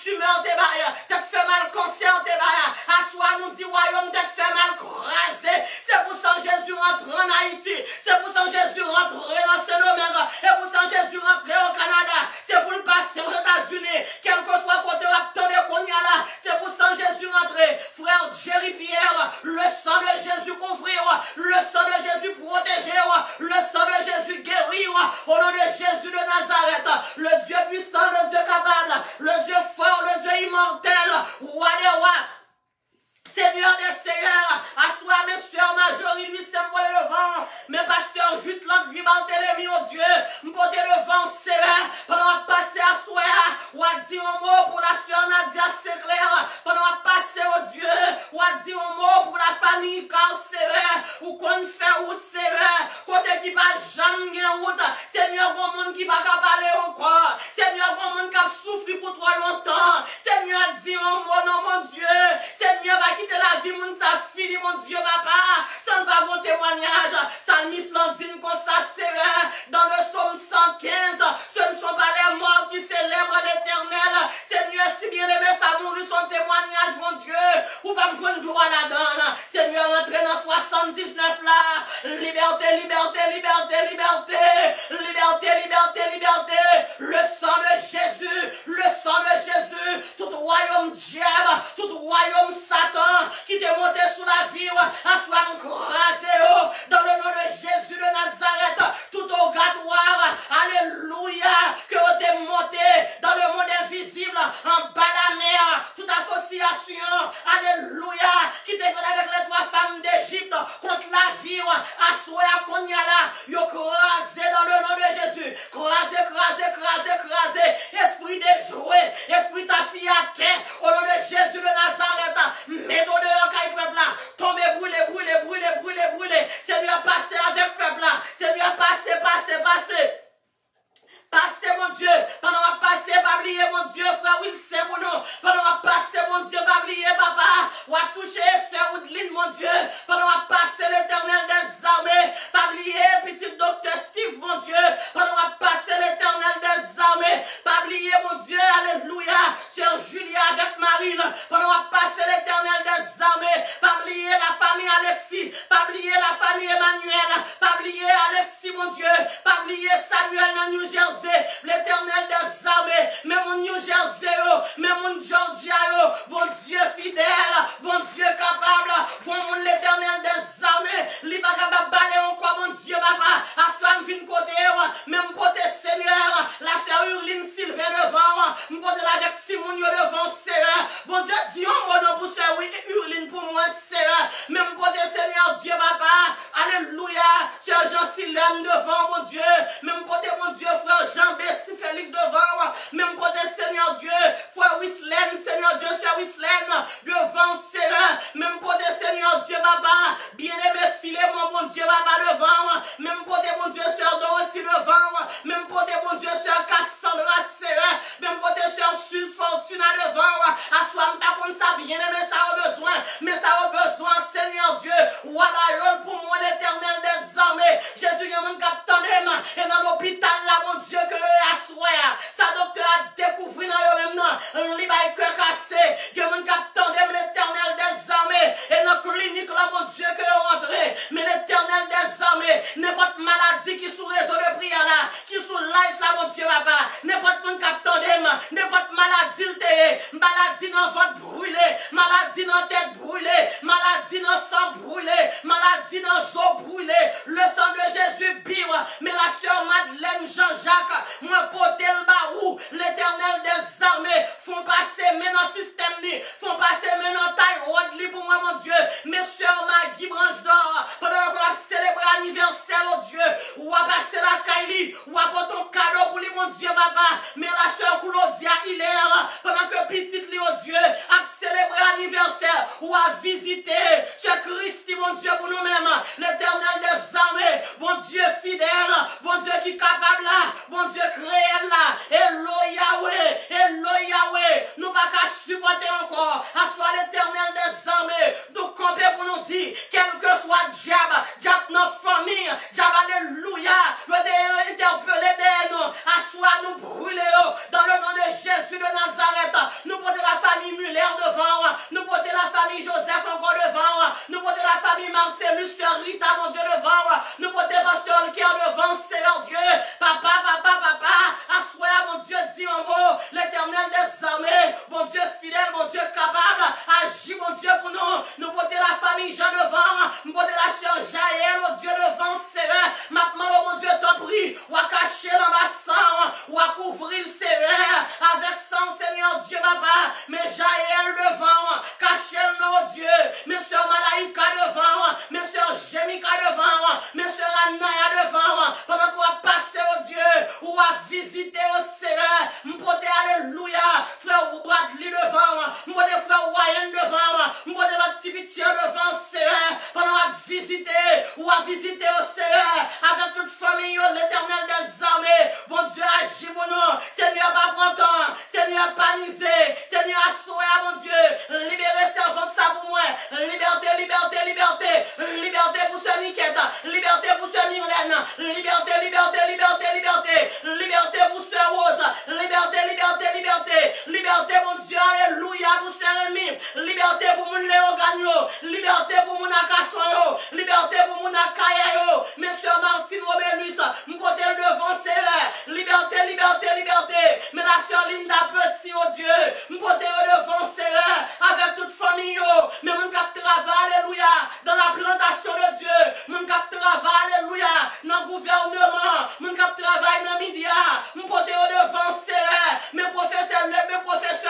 tumeur tes bails, tête fait mal, cancer tes bails, assois nous dit royaume, tête fait mal, crasé, c'est pour ça que Jésus rentre en Haïti, c'est pour ça que Jésus rentre dans Saint-Domingue, et pour ça que Jésus rentre au Canada, c'est pour le passer aux États-Unis, quel que soit côté acteur qu'on y a là, c'est pour ça que Jésus rentre, frère Jerry Pierre, le sang de Jésus couvrir, le sang de Jésus protéger, le sang de Jésus guérir, au nom de Jésus de Nazareth, le Dieu puissant, le Dieu capable, le Dieu fort, le Dieu immortel, roi des rois, Seigneur des seigneurs, assois mes soeurs Majorie, lui c'est pour le vent, mes pasteurs Jutland, lui Barthélemy, oh Dieu, m'porter le vent sévère, pendant à passer à soi, ou à dire un mot pour la soeur Nadia Séclair, pendant à passer au Dieu, ou à dire un mot pour la famille car sévère, ou qu'on fait route sévère, côté qui va jamais route, Seigneur, bon monde qui va parler encore, Seigneur, bon monde qui a souffert pour trop longtemps, Seigneur, dis un mot, non mon Dieu, Seigneur, va quitter la vie, mon ça fini, mon Dieu, papa. Ça ne va bon témoignage. Salmis Landine, comme ça, sévère. Dans le psaume 115, ce ne sont pas les morts qui célèbrent l'Éternel. Seigneur, si bien aimé, ça mourit son témoignage, mon Dieu. Ou pas me jouer une gloire là-dedans. Seigneur, rentrez dans 79 là. Liberté, liberté, liberté, liberté. Liberté, liberté, liberté. Le sang de Jésus. Le sang de Jésus. Tout royaume diable. Tout royaume Satan. Qui t'est monté sous la vie, à soi crasé, dans le nom de Jésus de Nazareth, tout au gâtoir, alléluia, que t'es monté dans le monde invisible, en bas la mer, toute association, alléluia, qui t'est fait avec les 3 femmes d'Égypte, contre la vie, à soi, à Konyala, yo crasé dans le nom de Jésus, crasé, crasé, crasé, crasé, esprit déjoué, esprit ta fille à terre, au nom de Jésus de Nazareth, mettons dehors quand peuple là, tombez, brûlez, brûlez, brûlez, brûlez, brûlez, Seigneur, passez avec peuple là, Seigneur, passez, passez, passez. Passez, mon Dieu, pendant à passer, pas oublier, mon Dieu, frère Wilson, pour nous, pendant à passer, mon Dieu, pas oublier, papa, ou à toucher, sœur Woodline, mon Dieu, pendant à passer l'Éternel des armées, pas oublier, petit docteur Steve, mon Dieu, pendant à passer l'Éternel des maladie le te, maladie dans ventre brûlé, maladie dans tête brûlée, maladie dans sang brûlé, maladie dans os brûlé, le sang de Jésus vibre, mais la sœur Madeleine Jean-Jacques, moi poté le barou, l'Éternel des armées, font passer maintenant système, font passer maintenant taille road pour moi mon Dieu, mes sœurs Maggie Branche d'Or, pendant qu'on a célébré l'anniversaire au Dieu, ou à passer la caille, ou à porter ton cadeau pour lui mon Dieu papa, mais la sœur Claudia Hilaire, pendant que petite lui au Dieu, a célébré l'anniversaire, ou à visiter ce Christ mon Dieu pour nous-mêmes, l'Éternel des armées, bon Dieu fidèle, bon Dieu qui est capable là, bon Dieu créé là, Hello Yahweh, nous pas qu'à supporter encore, assois l'Éternel des armées, nous camper pour nous dire, quel que soit diable notre famille, diable alléluia, nous interpeller des nous, assois nous brûler dans le nom de Jésus de Nazareth, nous porter la famille Muller devant, nous porter la famille Joseph encore devant, nous porter la famille Marcellus, Rita mon Dieu devant, nous porter pasteur le cœur devant, Seigneur Dieu, papa, assois mon Dieu dit en mot, l'Éternel des armées, mon Dieu fidèle, mon Dieu capable, agis mon Dieu pour nous porter la famille Jean devant, nous porter la sœur Jaël, mon Dieu devant, Seigneur, maintenant mon Dieu t'en prie, ou à cacher l'ambassade, ou à couvrir le Seigneur, avec sang Seigneur Dieu papa, mais Jaël devant, cacher mon Dieu, mes sœurs Malaïka devant, mes sœurs Jémika devant, mes sœurs Anaya devant, pendant qu'on va passer au Dieu, ou à visiter au Seigneur, m'porter alléluia, frère Bradley devant, m'porter frère Wayne devant, m'porter notre petit pitié devant Seigneur, pendant qu'on va visiter, ou à visiter au Seigneur, avec toute famille, l'Éternel des armées, bon Dieu agit pour nous, Seigneur pas prendre temps, Seigneur pas miser, Seigneur assoya mon Dieu, libérez servante ça pour moi, liberté pour ce Niquette, liberté pour ce Myrlène, liberté pour ce Rose, liberté mon Dieu, alléluia pour ce Rémi, liberté pour mon Léo Gagnon, liberté pour mon Akachon, liberté pour mon Akayayo, Monsieur Martine Robelus, mon côté devant Seigneur, liberté, mais la sœur Linda Petit, oh Dieu, mon côté devant Seigneur, avec toute famille, mais mon cap travail, alléluia, dans la plantation de Dieu, mon cap travail, alléluia, dans le gouvernement, mon cap travail dans les médias, mon côté devant Seigneur, mes professeurs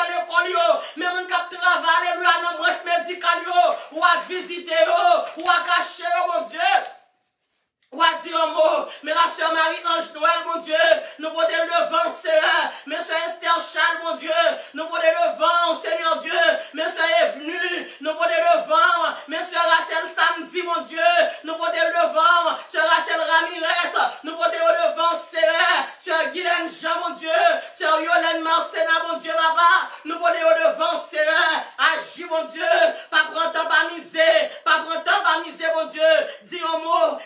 l'école, mais mon cap travail, alléluia, dans le branche médicale, ou à visiter, ou à cacher, mon Dieu. Ou à dire un mot, mais la sœur Marie-Ange Noël, mon Dieu, nous portons devant, Seigneur, mais sœur Esther Charles, mon Dieu, nous portons devant, Seigneur Dieu, mais sœur est venue, nous portons devant, mais sœur Rachel Samedi, mon Dieu, nous portons devant, sœur Rachel Ramirez, nous portons devant, Seigneur, sœur Guylaine Jean, mon Dieu, sœur Yolène Marcena, mon Dieu, papa, nous portons devant, Seigneur, agis, mon Dieu, pas prendre temps, pas miser, mon Dieu, dis un mot,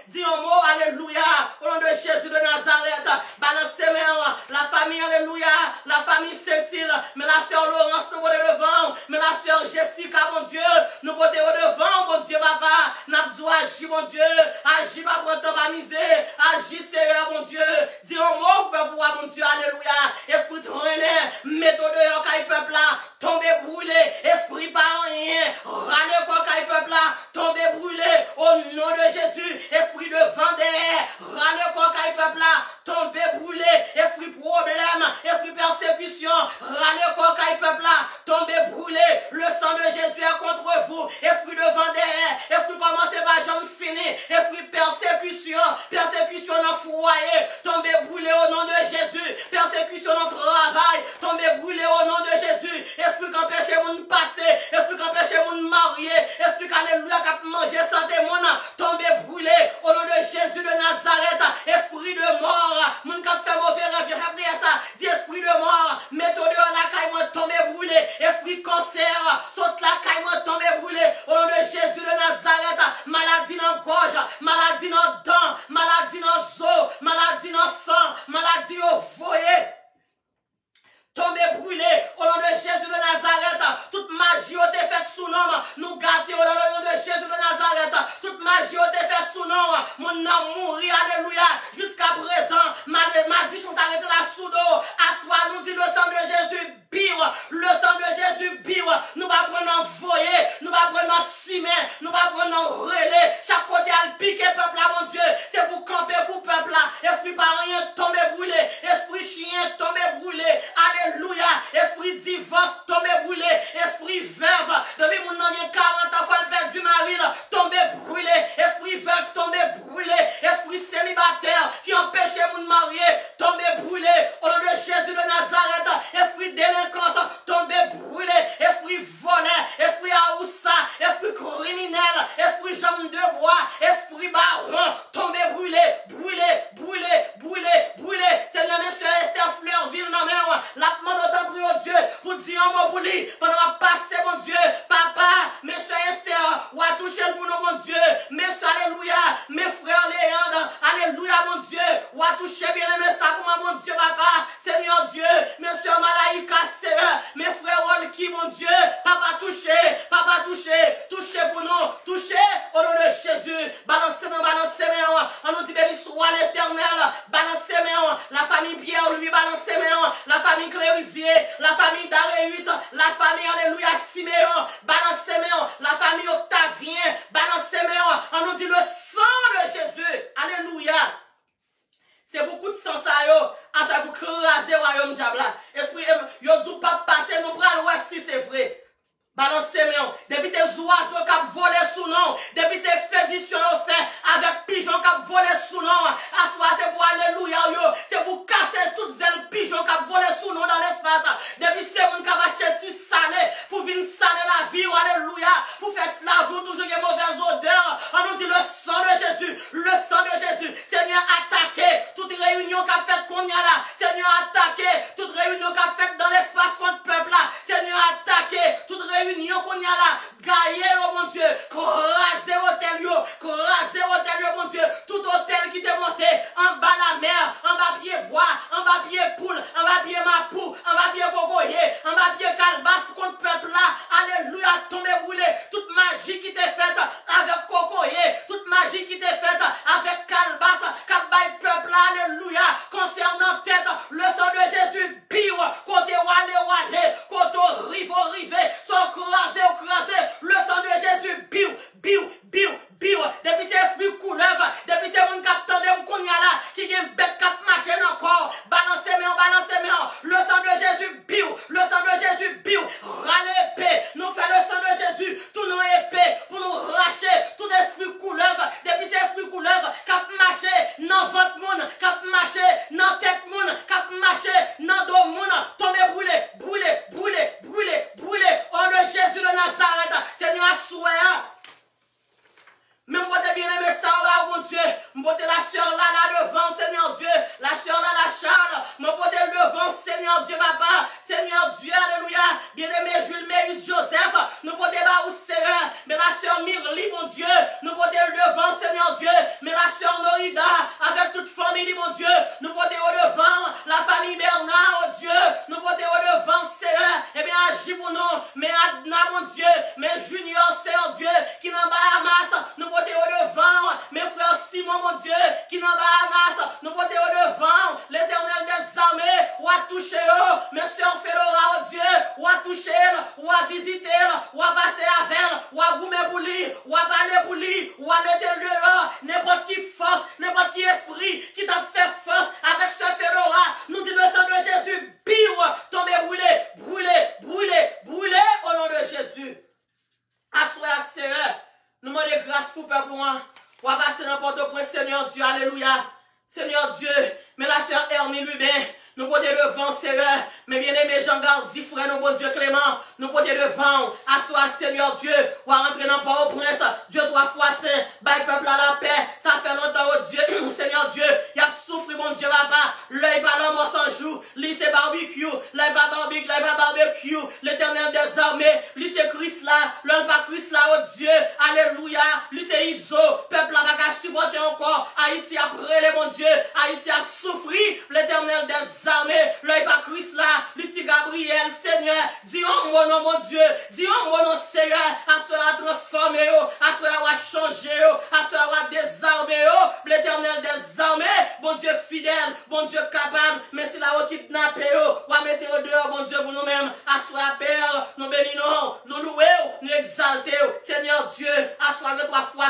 alléluia, au nom de Jésus de Nazareth, balancez-moi, la famille, alléluia, la famille Cécile, mais la sœur Laurence, nous portons devant, mais la sœur Jessica, mon Dieu, nous portons devant, mon Dieu, papa, n'abdou, agis, mon Dieu, agis, pas prendre temps, pas miser, agis, Seigneur, mon Dieu, dis un mot, peuple, mon Dieu, alléluia, esprit traîné, méthode de peuple là, tombez brûlé, esprit par rien, râlez quoi, peuple là, tombez brûlé, au nom de Jésus, esprit de vendeur, râlez quoi, peuple là, tombez brûlé, esprit problème, esprit persécution, râlez quoi, peuple là, tombez brûlé, le sang de Jésus est contre vous, esprit de vendeur, esprit commencez par jambe finie, esprit persécution dans le foyer, tombez brûlé au nom de Jésus, persécution dans le travail, tombez brûlé au nom de Jésus, esprit qui empêche mon de passer, esprit qui empêche mon de marier, esprit qui alléluia qui manger santé mon, tombez brûlé au nom de Jésus de Nazareth, esprit de mort, mon qui fait mauvais rêve, après ça, dit esprit de mort, méthode la caille moi tombé brûlé, esprit cancer, saute la caille moi tombé brûlé, au nom de Jésus de Nazareth, maladie dans la gorge, maladie dans les dents, maladie dans les os, maladie dans le sang, maladie au foyer. Tombez brûlé au nom de Jésus de Nazareth. Toute magie a été faite sous nom. Nous gâtons au nom de Jésus de Nazareth. Toute magie a été faite sous nom. Mon nom mourir, alléluia. Jusqu'à présent, ma malédiction s'arrête là sous dos. À soi, nous dit le sang de Jésus. Pire, relais, chaque côté à piquer peuple là, mon Dieu, c'est pour camper pour peuple là. Esprit parent tombé brûlé, esprit chien tombé brûlé, alléluia, esprit divorce tombé brûlé, esprit veuve, depuis mon nom 40 ans, faut le perdre du mari, tombé brûlé, esprit veuve tombé brûlé, esprit célibataire qui empêchait mon marié, tombé brûlé, au nom de Jésus de Nazareth, esprit délinquance tombé brûlé, esprit voleur, esprit aoussa, esprit criminel, esprit jambe de bois, esprit baron, tombé brûlé, brûlé, brûlé, brûlé, brûlé. Seigneur, monsieur Esther Fleurville, non mais la demande autant prie au Dieu pour dire un mot pour lui, pendant qu'on passe, mon Dieu, papa, monsieur Esther, ou a touché pour nous, mon Dieu, monsieur, alléluia, mes frères Léandre, alléluia, mon Dieu, ou a touché bien aimé ça pour moi, mon Dieu, papa, Seigneur Dieu, monsieur Malaïka, mes frères Walki, mon Dieu, papa touché pour nous, touché au nom de Jésus, balancez moi, on nous dit béni soit l'éternel, balancez moi, la famille Pierre, lui, balancez moi, la famille Clérisier, la famille Darius, la famille, alléluia, Siméon, balancez moi, la famille Octavien, balancez moi, on nous dit le sang de Jésus, alléluia. C'est beaucoup de sang ça yo, à chaque fois craser royaume diable. Esprit yo dit pas passer nous pral voir si c'est vrai. Balancez moi. Depuis ces oiseaux qui ont volé sous nous, depuis ces expéditions fait avec pigeons qui ont volé sous nous, à soi c'est pour alléluia yo, c'est pour casser toutes ces pigeons qui ont volé sous nous dans l'espace. Depuis ces gens qui ont acheté du salé pour venir saler la vie, alléluia, pour faire la vie toujours une mauvaise odeur. On nous dit le sang de Jésus, le sang de Jésus. Seigneur, attaquez toute réunion qu'a faite qu'on y a là. Seigneur, attaquez toute réunion qu'a faite dans l'espace contre peuple là. Seigneur, attaquez toute réunion qu'on y a là. Gaillez, oh mon Dieu, crasez hôtel yo, mon Dieu. Tout hôtel qui t'est monté en bas la mer, en bas pied bois, en bas pied poule, en bas pied mapou, en bas pied cocoyer, en bas pied calebasse contre peuple là. Alléluia, tombé brûlé. Toute magie qui t'est faite avec cocoyer, toute magie qui t'est faite avec calebasse, cabaye peuple là. Alléluia, concernant tête, le sang de Jésus, pire, côté walé, côté rive, sont crasé, le sang de Jésus, biou, depuis ces esprits couleuvres, depuis ces gens qui attendent qu'on y a là, qui ont une bête qui marche encore, balancez moi, le sang de Jésus, le sang de Jésus, râle épée, nous fait le sang de Jésus, tout nos épées, pour nous racher, tout esprit couleuvre, depuis ces esprits couleuvres, qui marche, dans votre monde, qui marche, dans tête monde, qui marche, dans dos monde, tombez brûlé, au nom de Jésus de Nazareth, Seigneur, assoyez. Mais moi, t'es bien aimé ça, mon Dieu. Moi, t'es la soeur là devant, Seigneur Dieu. La soeur là, Charles. Moi, t'es devant, Seigneur Dieu, papa. Seigneur Dieu, alléluia. Bien aimé Jules, Mérius, Joseph. Nous, t'es là où Seigneur. Mais la soeur Mirly, mon Dieu. Nous, t'es devant, Seigneur Dieu. Mais la soeur Norida, avec toute famille, mon Dieu. Nous, t'es devant. La famille Bernard, oh Dieu. Nous, t'es devant, Seigneur. Eh bien, agis pour nous. Mais Adna, mon Dieu. Mais Junior, Seigneur Dieu. Qui n'en Bahamas. Nous, t'es devant, mes frères Simon, mon Dieu, qui n'en Bahamas, nous portons devant, l'éternel des armées, ou à toucher eux, mes soeurs Fedora, oh Dieu, ou à toucher, ou à visiter, ou à passer avec, ou à goumer pour lui, ou à parler pour lui, ou à mettre le dehors, n'importe qui force, n'importe qui esprit, qui t'a fait force avec ce Fedora, nous dit le sang de Jésus, pire, tombez brûlé, au nom de Jésus. Assoyez, Seigneur. Nous demandons grâce pour peuple moi. On va passer n'importe quoi, Seigneur Dieu. Alléluia. Seigneur Dieu. Mais la soeur Hermine lui bien. Nous portons devant, Seigneur. Mais bien aimé Jean Gardi, frère, nous bon Dieu Clément. Nous portons devant. Assois, Seigneur Dieu. On va rentrer dans Port-au-Prince. Dieu 3 fois saint. Bye peuple à la paix. Ça fait longtemps, oh Dieu. Seigneur Dieu. Il a souffert, mon Dieu, papa. L'œil par la mort sans jour. Lui, c'est barbecue. L'œil pas barbecue. L'éternel des armées. Lui, c'est Christ là. L'œil pas Christ là, oh Dieu. Alléluia. Lui, c'est Iso. Peuple là, va supporter encore. Haïti a brûlé, mon Dieu. Haïti a souffert. L'éternel des armées, l'œil pas Christ là, l'outil Gabriel, Seigneur, dis mon nom, mon Dieu, dis mon nom, Seigneur, à ce à transformer, à ce à changer, à ce à désarmer, l'éternel des armées, bon Dieu fidèle, bon Dieu capable, mais si la haut kidnappé, ou à mettre au dehors, bon Dieu, pour nous-mêmes, à soi, Père, nous bénissons, nous louons, nous exaltons, Seigneur Dieu, à soi, 3 fois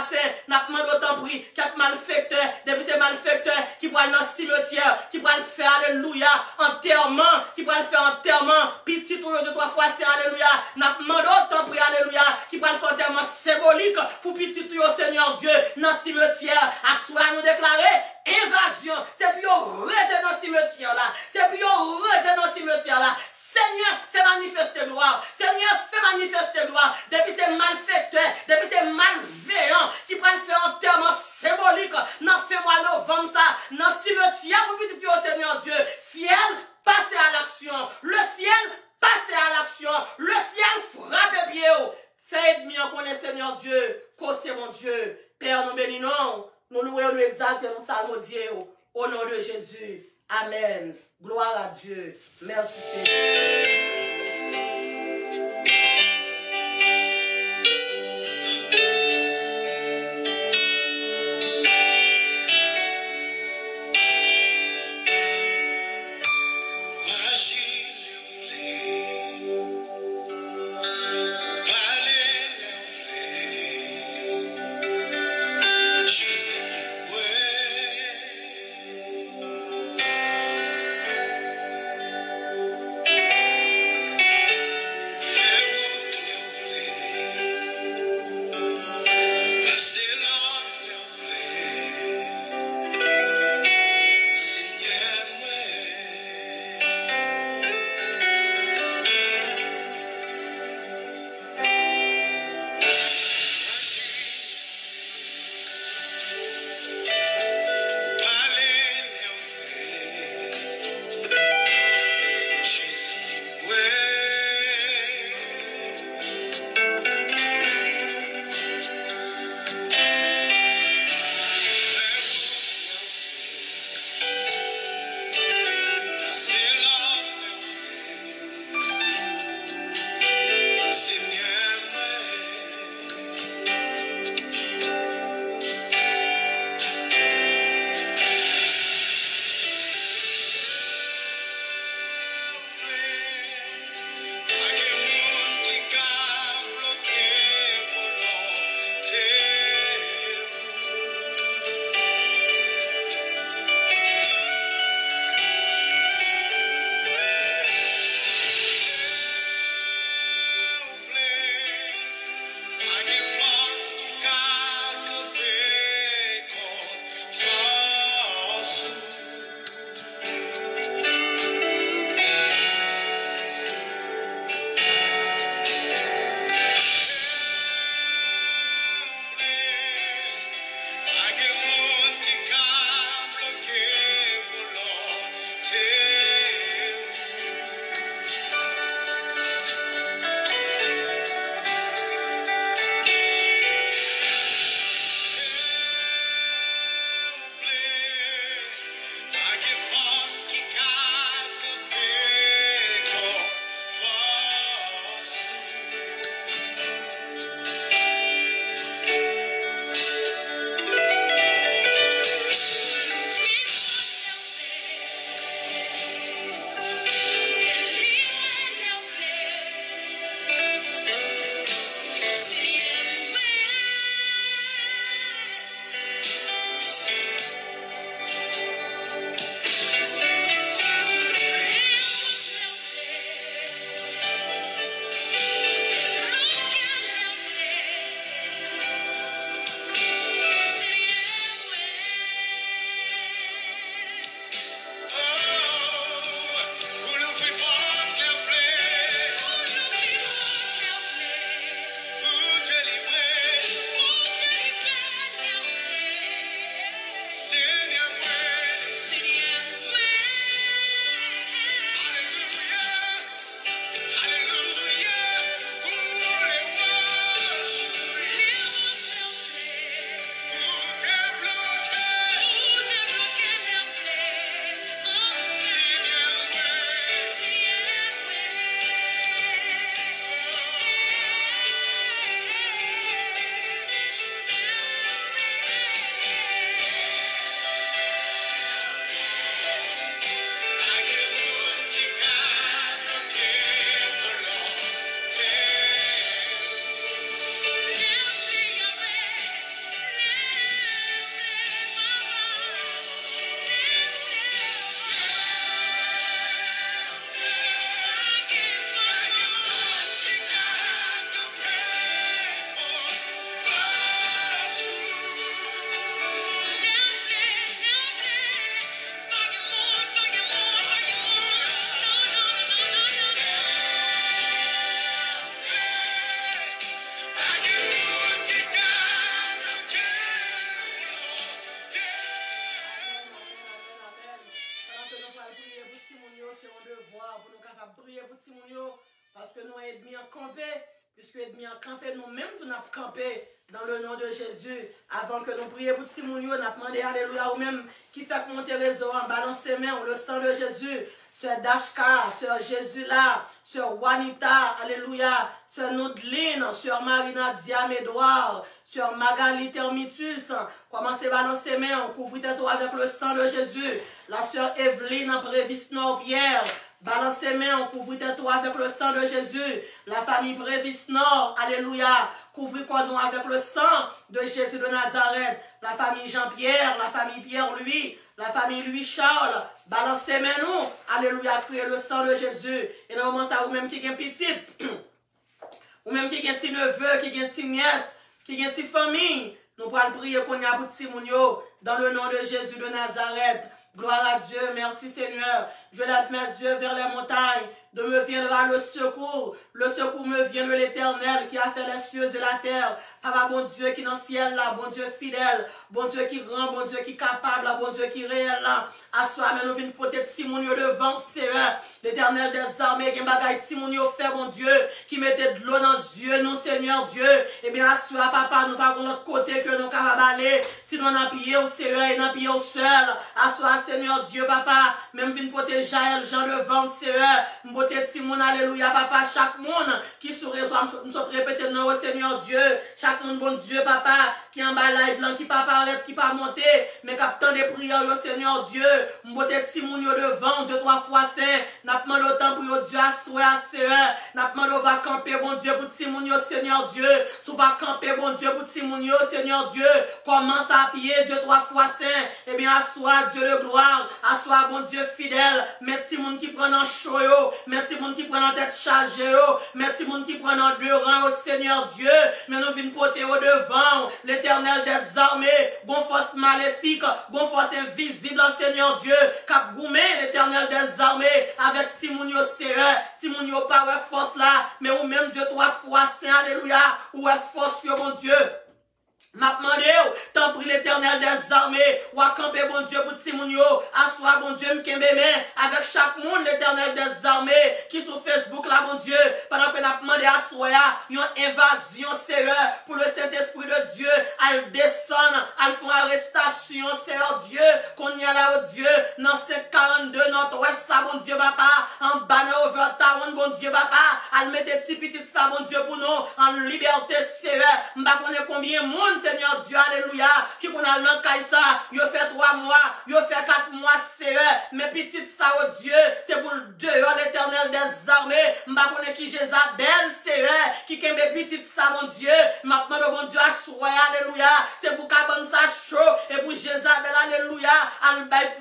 Seigneur Dieu, dans le cimetière, à soi nous déclarer invasion. C'est puis rester dans le cimetière là. C'est puis rester dans le cimetière là. Seigneur, fais manifester gloire. Seigneur, fais manifester gloire. Depuis ces malfaiteurs, depuis ces malveillants qui prennent faire un terme symbolique, dans le mois de novembre, ça, dans le cimetière, pour petit au Seigneur Dieu. Ciel, passez à l'action. Le ciel, passez à l'action. Le ciel, frappe bien. Faites bien qu'on est Seigneur Dieu, qu'on c'est mon Dieu. Père, nous bénissons, nous louons, nous exaltons, nous salmodions. Au nom de Jésus. Amen. Gloire à Dieu. Merci Seigneur. devoir pour nous capables de prier pour Timounio, parce que nous sommes mis en campé, puisque nous sommes mis en campé, nous-mêmes nous avons campé dans le nom de Jésus. Avant que nous prions pour Timounio, nous avons demandé alléluia ou même qui fait monter les eaux en balance ses mains, le sang de Jésus. Sœur Dashka, Sœur Jésus là, Sœur Juanita, alléluia, Sœur Noudline, Sœur Marina Diam-Edouard, Sœur Magali Termitus, commencez à balancer mains, couvrez-toi avec le sang de Jésus. La Sœur Evelyne Prévis-Nord-Pierre, balancez mains, couvrez-toi avec le sang de Jésus. La famille Prévis-Nord, alléluia, couvrez-nous avec le sang de Jésus de Nazareth. La famille Jean-Pierre, la famille Pierre-Louis, la famille Louis-Charles, balancez mains nous, alléluia, criez le sang de Jésus. Et dans le moment ça, vous même qui est petit, ou même qui est petit neveu, qui est petit nièce, qui est petite famille, nous pourrons prier qu'on y a pour Timounio, dans le nom de Jésus de Nazareth. Gloire à Dieu, merci Seigneur. Je lève mes yeux vers les montagnes, de me viendra le secours. Le secours me vient de l'Éternel qui a fait les cieux et la terre. Papa, bon Dieu qui est dans le ciel là, bon Dieu fidèle, bon Dieu qui rend, bon Dieu qui est capable, bon Dieu qui est réel là. À soi, mais nous venons porter Timounio devant Seigneur. L'Éternel des armées, qui bagaille Timounio fait, mon Dieu, qui mettait de l'eau dans les yeux, nous Seigneur Dieu. Eh bien, à soi, papa, nous pas de l'autre côté que nous capables d'aller. Si nous en pillé au Seigneur et n'en pillé au seul. À soi, Seigneur Dieu, papa, même venir porter Jaël, Jean devant Seigneur. M'porter Timon, alléluia, papa, chaque monde qui sourit, nous sommes répétés dans au Seigneur Dieu. Chaque monde, bon Dieu, papa, qui en bas live, là, qui pas paraître, qui pas monter, mais qui attend des prières, au Seigneur Dieu. M'porter Timon devant, Dieu, 3 fois saint. N'a pas demandé autant pour Dieu, à soi, Seigneur. N'a pas demandé, va camper, bon Dieu, pour Timon, Seigneur Dieu. Sous pas camper, bon Dieu, pour Timon, Seigneur Dieu. Commence à piller, Dieu, 3 fois saint. Eh bien, à soi, Dieu de gloire. À soi, bon Dieu fidèle. Merci, moun qui prend en chaud, merci, moun qui prend en tête chargée, merci, moun qui prend en deux rangs, au Seigneur Dieu. Mais nous venons porter au devant l'Éternel des armées. Bon force maléfique, bon force invisible, Seigneur Dieu. Cap goumé, l'Éternel des armées. Avec Timounio Seigneur, Timounio pas ouais force là, mais ou même Dieu 3 fois saint, alléluia, ou est force, mon Dieu. M'a demandé, t'en prie l'Éternel des armées, ou à camper, bon Dieu, pour Timounio, assoir, bon Dieu, m'kembe avec chaque monde, l'Éternel des armées, qui sur Facebook, là, bon Dieu, pendant qu'on a demandé à soi, une invasion, Seigneur, pour le Saint-Esprit de Dieu, elle descend, elle fait arrestation, Seigneur Dieu, qu'on y a là, oh Dieu, dans 542, notre ouest, ça, bon Dieu, papa, en banner over town, bon Dieu, papa, elle mette petit petit ça, bon Dieu, pour nous, en liberté, Seigneur, m'ba connaît combien de monde, Seigneur Dieu, alléluia, qui qu'on a l'encaille ça, yo fait 3 mois, yo fait 4 mois, Seigneur, mais petite ça, oh Dieu, c'est pour le dehors l'Éternel des armées, m'ba connaît qui Jézabel, Seigneur, qui kembe petite ça, mon Dieu, m'a demandé, bon Dieu, à soi, alléluia, c'est pour qu'abonne ça chaud, et pour Jézabel, alléluia,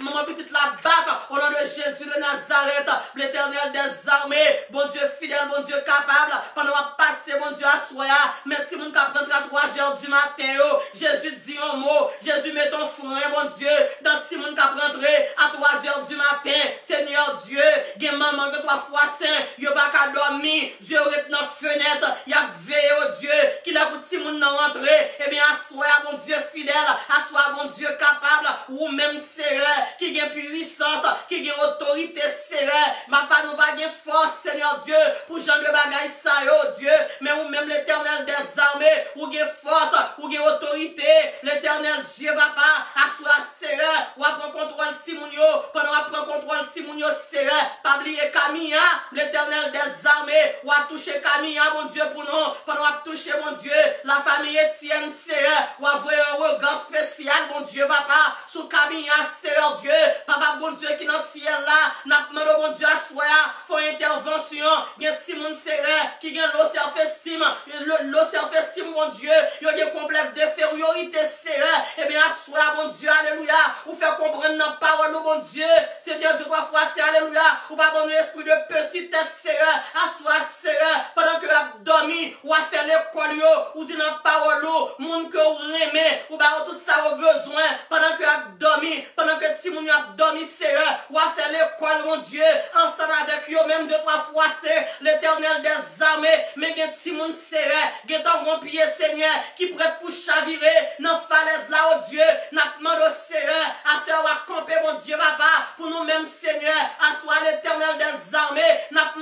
maman petite la bac, au nom de Jésus de Nazareth, l'Éternel des armées, bon Dieu fidèle, bon Dieu capable, pendant à passer, mon Dieu, à soi, merci mon cap rentre à 3 heures du matin, Jésus dit un mot, Jésus met ton frein, bon Dieu, dans Simon qui a rentré à 3 heures du matin, Seigneur Dieu, gen maman que 3 fois saint, yo pas qu'à dormir, Dieu est dans la fenêtre, y a veillé au Dieu, qui l'a pour Simon dans rentrer, eh bien, assois, bon Dieu fidèle, assois, bon Dieu capable, ou même Seigneur, qui gagne puissance, qui gagne autorité, Seigneur, ma pas nous pas gagne force, Seigneur Dieu, pour Jean de bagaille ça, oh Dieu, mais ou même l'Éternel des armées, ou gagne force, ou gagne autorité, l'Éternel Dieu, papa, assois, Seigneur, ou à prendre contrôle Timounio, pendant à prendre contrôle Timounio, Seigneur, pas oublier Camilla, l'Éternel des armées, ou à toucher Camilla, mon Dieu, pour nous, pendant à toucher, mon Dieu, la famille Étienne, Seigneur, ou à voir un regard spécial, mon Dieu, papa, sous Camilla, Seigneur Dieu, papa, bon Dieu, qui dans le ciel là, n'a pas bon Dieu, assois, faut intervention, il y a Timon, Seigneur, qui gagne l'eau self-estime, l'eau self-estime, mon Dieu, il y a un complexe d'infériorité, Seigneur, et bien, assois, mon Dieu, alléluia, ou faire comprendre nos paroles, mon Dieu, Seigneur, 2 3 fois, c'est alléluia, ou pas bon esprit de petitesse, Seigneur, assois, Seigneur, pendant que a dormi, ou a fait l'école, ou dit nos paroles, monde que vous aimez, ou pas tout ça au besoin, pendant que a dormi, pendant que Timon a dormi, Seigneur, ou a fait l'école, mon Dieu, ensemble avec eux, même 2 3 fois, c'est l'Éternel des armées, mais que Timon, Seigneur, qui est en grand pied, Seigneur, qui prête pour chavirer, dans falaise là, oh Dieu, n'a demandé au Seigneur, à ce à camper, mon Dieu, papa, pour nous-mêmes, Seigneur, à soi l'Éternel des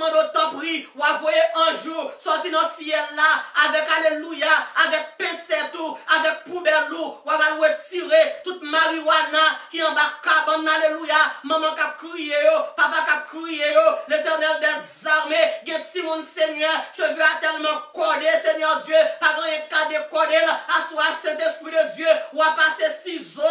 demande autant prix, ou envoyer un jour, sorti dans le ciel là, avec alléluia, avec PC tout, avec poubelle lourd, ou va retirer toute marijuana qui en bas cabane, alléluia, maman cap crier, papa cap crier, l'éternel des armées, get Simon Seigneur, je veux tellement coder, Seigneur Dieu, pas grand cas de coder, assois Saint-Esprit de Dieu, ou à passer ciseaux,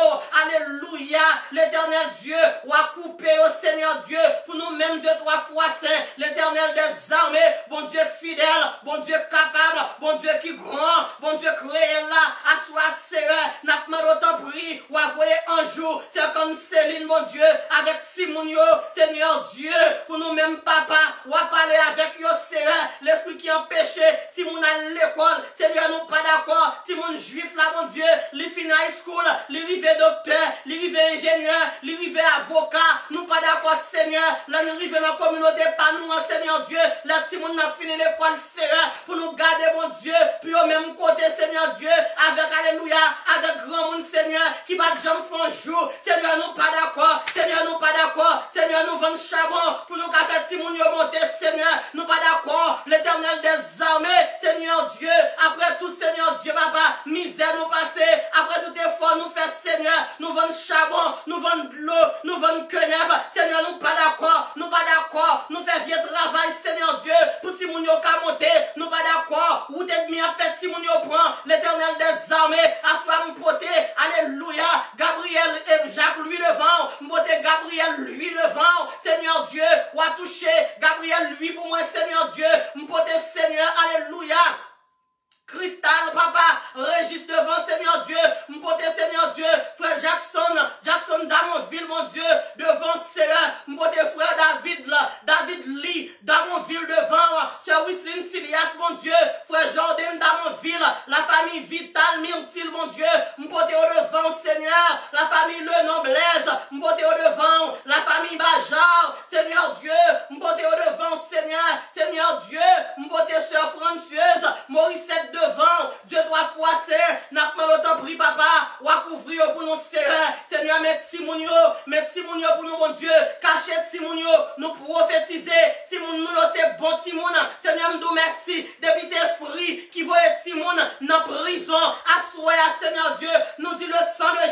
alléluia, l'éternel Dieu, ou à couper au Seigneur Dieu, pour nous-mêmes Dieu 3 fois saint, l'éternel des armées, bon Dieu fidèle, bon Dieu capable, bon Dieu qui grand, bon Dieu créé là, assois Seigneur, n'a pas autant pris, ou envoyer un jour, c'est comme Céline, mon Dieu, avec Simonio, Seigneur Dieu, pour nous-mêmes papa, ou à parler avec yo Seigneur, l'esprit qui empêchait, si mon à l'école, Seigneur, nous pas d'accord, si mon juif là, mon Dieu, les fin high school, les rivés docteur, les rivés ingénieur, les rivés avocat, nous pas d'accord, Seigneur, là nous rivés dans la communauté, pas nous, Seigneur Dieu, là si mon a fini l'école, Seigneur, pour nous garder, mon Dieu, puis au même côté, Seigneur Dieu, avec alléluia, avec grand monde, Seigneur, qui va jamais faire jour, Seigneur, nous pas d'accord, Seigneur, nous pas d'accord, Seigneur, nous vendons charbon, pour nous faire Simon monter, Seigneur, nous pas d'accord, l'éternel des armées, Seigneur Dieu, après tout, Seigneur Dieu, papa, misère nous passer, après tout effort nous faire, Seigneur, nous vendons charbon, nous vendons de l'eau, nous vendons queneb, Seigneur, nous pas d'accord, nous pas d'accord, nous faire vieux travail, Seigneur Dieu, pour Simon qui monter, nous pas d'accord, ou t'es mis en fait, Simon prend, l'éternel des armées, à soi m'poter, alléluia, Gabriel et Jacques lui devant, m'poter Gabriel lui devant, Seigneur Dieu, ou à toucher Gabriel lui pour moi, Seigneur Dieu, m'poter Seigneur, alléluia. Cristal, papa, Régis devant, Seigneur Dieu, m'poter, Seigneur Dieu, frère Jackson Damonville, mon Dieu, devant, Seigneur, m'poter frère David, là, David Lee, Damonville devant, sœur Wislin Silias, mon Dieu, frère Jordan Damonville, la famille Vital Myrtil, mon Dieu, m'poter au devant, Seigneur, la famille Le Noblesse, m'poter au devant, la famille Bajar, Seigneur Dieu, m'poter au devant, Seigneur Dieu, m'poter sœur Françoise, Morissette devant, Dieu 3 fois saint, n'a pas autant pris papa, ou à couvrir pour nous Seigneur, mettez Simonio pour nous, bon Dieu, cachez Simonio, nous prophétiser, Simonio c'est bon Simon, Seigneur, nous merci, depuis cet esprit qui voit Simon dans prison, assoyez à Seigneur Dieu, nous dit le sang de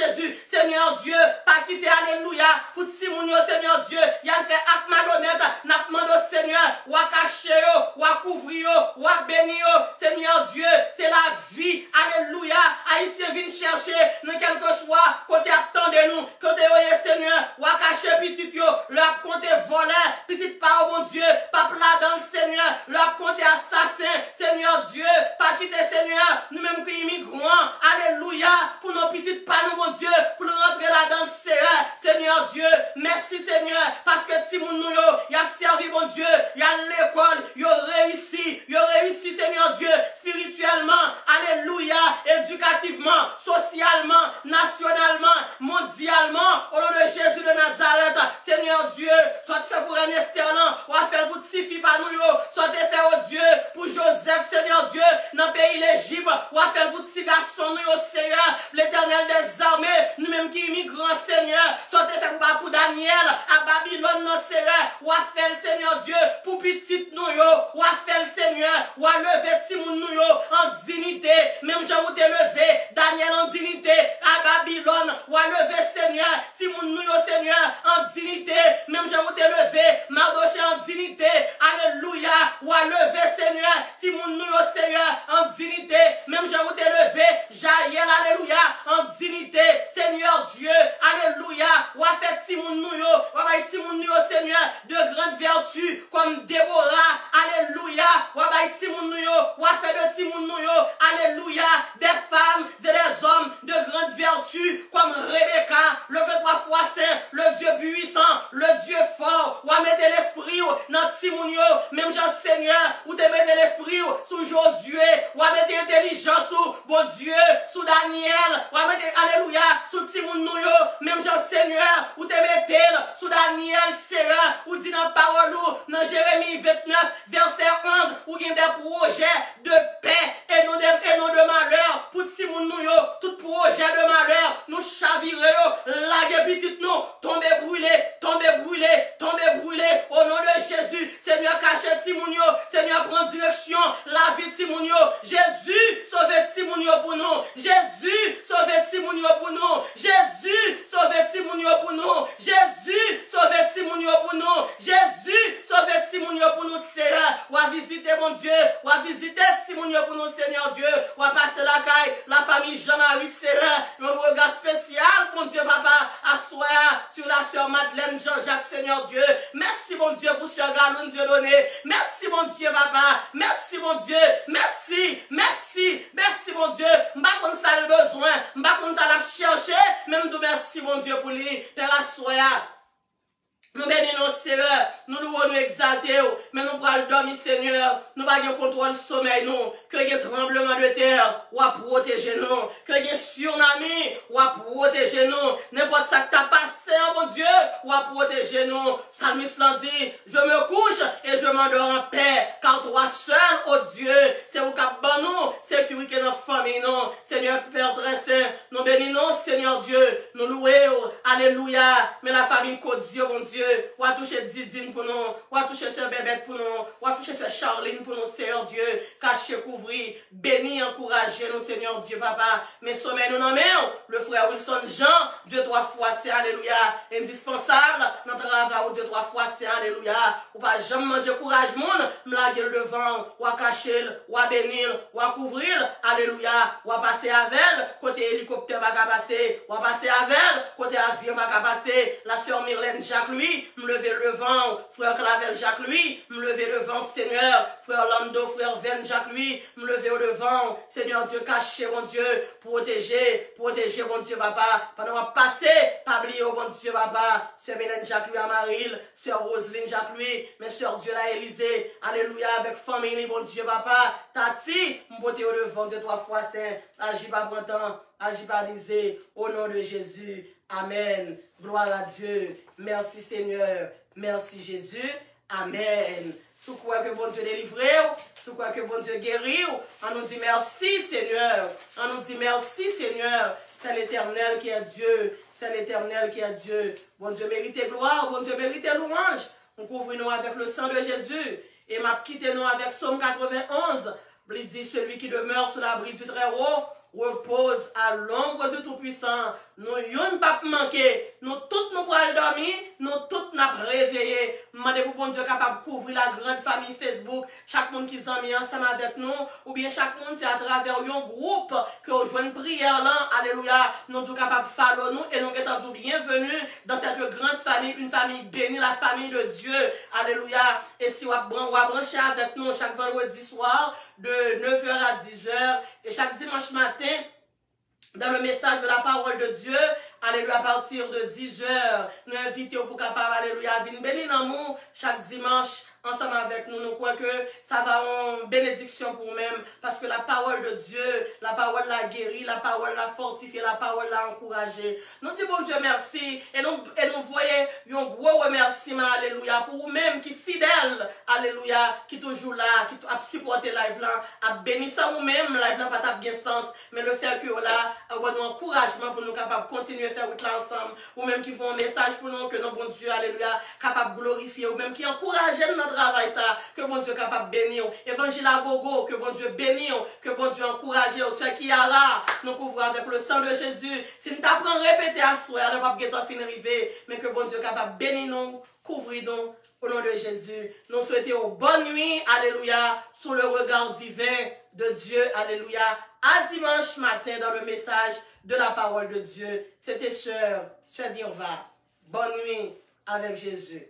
Jésus, Seigneur Dieu, pas quitter, alléluia, pour Simonio, Seigneur Dieu, il a fait acte malhonnête, n'a pas demandé au Seigneur, ou à cacher, ou à couvrir, ou à bénir, Seigneur Dieu, c'est la vie, alléluia, Haïtien vient chercher, dans quel que soit, côté attendez-nous, côté oye Seigneur, ou à cacher petit yo, leur côté voleur, petite part bon Dieu, pas plat dans le Seigneur, leur côté assassin, Seigneur Dieu, pas quitter Seigneur, nous-mêmes qui immigrants, alléluia, pour nos petites pas nous bon Dieu, pour nous rentrer là dans le Seigneur Dieu, merci Seigneur, parce que si mon nous y a servi bon Dieu, y a l'école, y a réussi Seigneur Dieu, spirituellement, alléluia, éducativement, socialement, nationalement, mondialement, au nom de Jésus de Nazareth, Seigneur Dieu, soit fait pour un Esterlan, ou à faire pour Tifi par nous, soit fait au Dieu, pour Joseph, Seigneur Dieu, dans le pays l'Égypte, ou à faire pour petit garçon, nous, Seigneur, l'éternel des armées, nous-mêmes qui immigrons, Seigneur, soit fait pour Daniel, à Babylone, non, Seigneur, ou à faire, Seigneur Dieu, pour petit nous, ou à faire, Seigneur, ou à lever Timoun nous, en dignité, même Jean ou te levé, Daniel en dignité, à Babylone, ou à lever, Seigneur, Timoun nous, Seigneur, en dignité, même Jean ou te levé, Mardoché en dignité, alléluia, ou à lever, Seigneur, Timoun nous, Seigneur, en dignité, même Jean ou te levé, Jaël, alléluia, en dignité, Seigneur Dieu, alléluia, ou à faire Timoun nous, ou à faire Timoun nous, Seigneur, de grandes vertus, comme Déborah, alléluia, ou à faire Timoun nous, ou à faire de Timoun nous, alléluia, des femmes et des hommes de grandes vertus, comme Rebecca, le que 3 fois saint, le Dieu puissant, le Dieu fort, ou à mettre l'esprit dans Timoun, même Jean Seigneur, ou te mettre l'esprit sous Josué, ou à mettre intelligence sous bon Dieu, sous Daniel, ou à mettre, alléluia, sous Timoun nous, même Jean Seigneur, ou te mettre sous Daniel, Seigneur, ou dit dans parole, dans Jérémie 29, verset 11, ou il y a des projets de paix et non de malheur, pour Timoun nous, tout projet de malheur, nous chavirer, laguer petit nous, tomber brûlé, au nom de Seigneur Dieu. Merci, mon Dieu, pour ce que Dieu donné. Merci, mon Dieu, papa. Merci, mon Dieu. Merci, merci, merci, mon Dieu. M'pas qu'on ça le besoin. M'pas qu'on ça la chercher. Même tout merci, mon Dieu, pour lui. Père la soya. Nous bénissons, Seigneur, nous louons, nous exaltons, mais nous prenons dormir, Seigneur, nous pas de contrôle sommeil, nous, que y ait tremblement de terre, ou à protéger nous, que y ait tsunami, ou à protéger nous, n'importe ça que t'as passé, mon Dieu, ou à protéger nous. Psalmiste l'a dit, je me couche et je m'endors en paix, car toi seul, oh Dieu, c'est vous qui avez nous, sécurité dans la famille, non, Seigneur, Père très saint, nous bénissons, Seigneur Dieu, nous louons, alléluia, mais la famille, que Dieu, mon Dieu, ou à toucher Didine pour nous, ou à toucher Sœur Bébête pour nous, ou à toucher Sœur Charline pour nous, Seigneur Dieu, cacher, couvrir, bénir, encourager nous, Seigneur Dieu, papa. Mais sommet nous nommons le frère Wilson Jean, Dieu 3 fois, c'est alléluia, indispensable, notre travail, Dieu 3 fois, c'est alléluia, ou pas jamais manger courage, monde, me la gueule devant, ou à cacher, ou à bénir, ou à couvrir, alléluia, ou à passer avec elle, côté hélicoptère, va passer, ou à passer avec elle, côté avion, va passer, la Sœur Myrlène Jacques, lui, me lever devant, frère Clavel Jacques lui, me lever devant, Seigneur, frère Lando, frère Ven Jacques lui, me lever au devant, Seigneur Dieu, caché, mon Dieu, protéger, mon Dieu, papa, pendant qu'on passe, pas oublier, mon Dieu, papa, Sœur Mylène Jacques lui à Maril, Sœur Roselyne Jacques lui, mais Sœur Dieu la Élysée, alléluia, avec famille, mon Dieu, papa, Tati, m'boter au devant, Dieu 3 fois saint, agis pas printemps, agis pas disé, au nom de Jésus, amen. Gloire à Dieu. Merci Seigneur. Merci Jésus. Amen. Sous quoi que bon Dieu délivre, sous quoi que bon Dieu guérit, on nous dit merci Seigneur. On nous dit merci Seigneur. C'est l'Éternel qui est Dieu. C'est l'Éternel qui est Dieu. Bon Dieu mérite gloire. Bon Dieu mérite louange. On couvre nous avec le sang de Jésus. Et m'a quitté nous avec Psaume 91. Il dit celui qui demeure sous l'abri du Très-Haut repose à l'ombre du Tout-Puissant. Nous y'on pas manquer. Nous toutes nous pourrons dormir. Nous toutes nous réveiller. Demandez pour bon Dieu capable de couvrir la grande famille Facebook. Chaque monde qui s'en mis ensemble avec nous. Ou bien chaque monde c'est à travers un groupe que vous jouez une prière là. Alléluia. Nous sommes capables de follow nous. Et nous sommes bienvenus dans cette grande famille. Une famille bénie. La famille de Dieu. Alléluia. Et si vous branchez avec nous chaque vendredi soir de 9h à 10h. Et chaque dimanche matin. Dans le message de la parole de Dieu, alléluia, à partir de 10h, nous invitons pour capable, alléluia, venir bénir l'amour chaque dimanche ensemble avec nous. Nous croyons que ça va en bénédiction pour nous-mêmes parce que la parole de Dieu, la parole l'a guéri, la parole l'a fortifié, la parole l'a encouragé. Nous disons bon Dieu merci et nous voyons un gros remerciement, alléluia, pour vous-même qui fidèle, alléluia, qui toujours là, qui a supporté live là, a béni ça vous-même, live là pas bien sens, mais le fait que là, a un encouragement pour nous capables de continuer à faire route là ensemble, ou même qui font un message pour nous que notre bon Dieu, alléluia, capable de glorifier, ou même qui encouragent notre travail ça, que bon Dieu capable de bénir, évangile à gogo, que bon Dieu bénisse, que bon Dieu encourage, ceux qui a là, nous couvrons avec le sang de Jésus, si nous t'apprenons à répéter à soi, nous ne pas guetter fin arriver, mais que bon Dieu capable de bénir nous, couvrir nous, au nom de Jésus, nous souhaitons bonne nuit, alléluia, sous le regard divin de Dieu, alléluia, à dimanche matin dans le message de la parole de Dieu. C'était Sœur Dirva. Bonne nuit avec Jésus.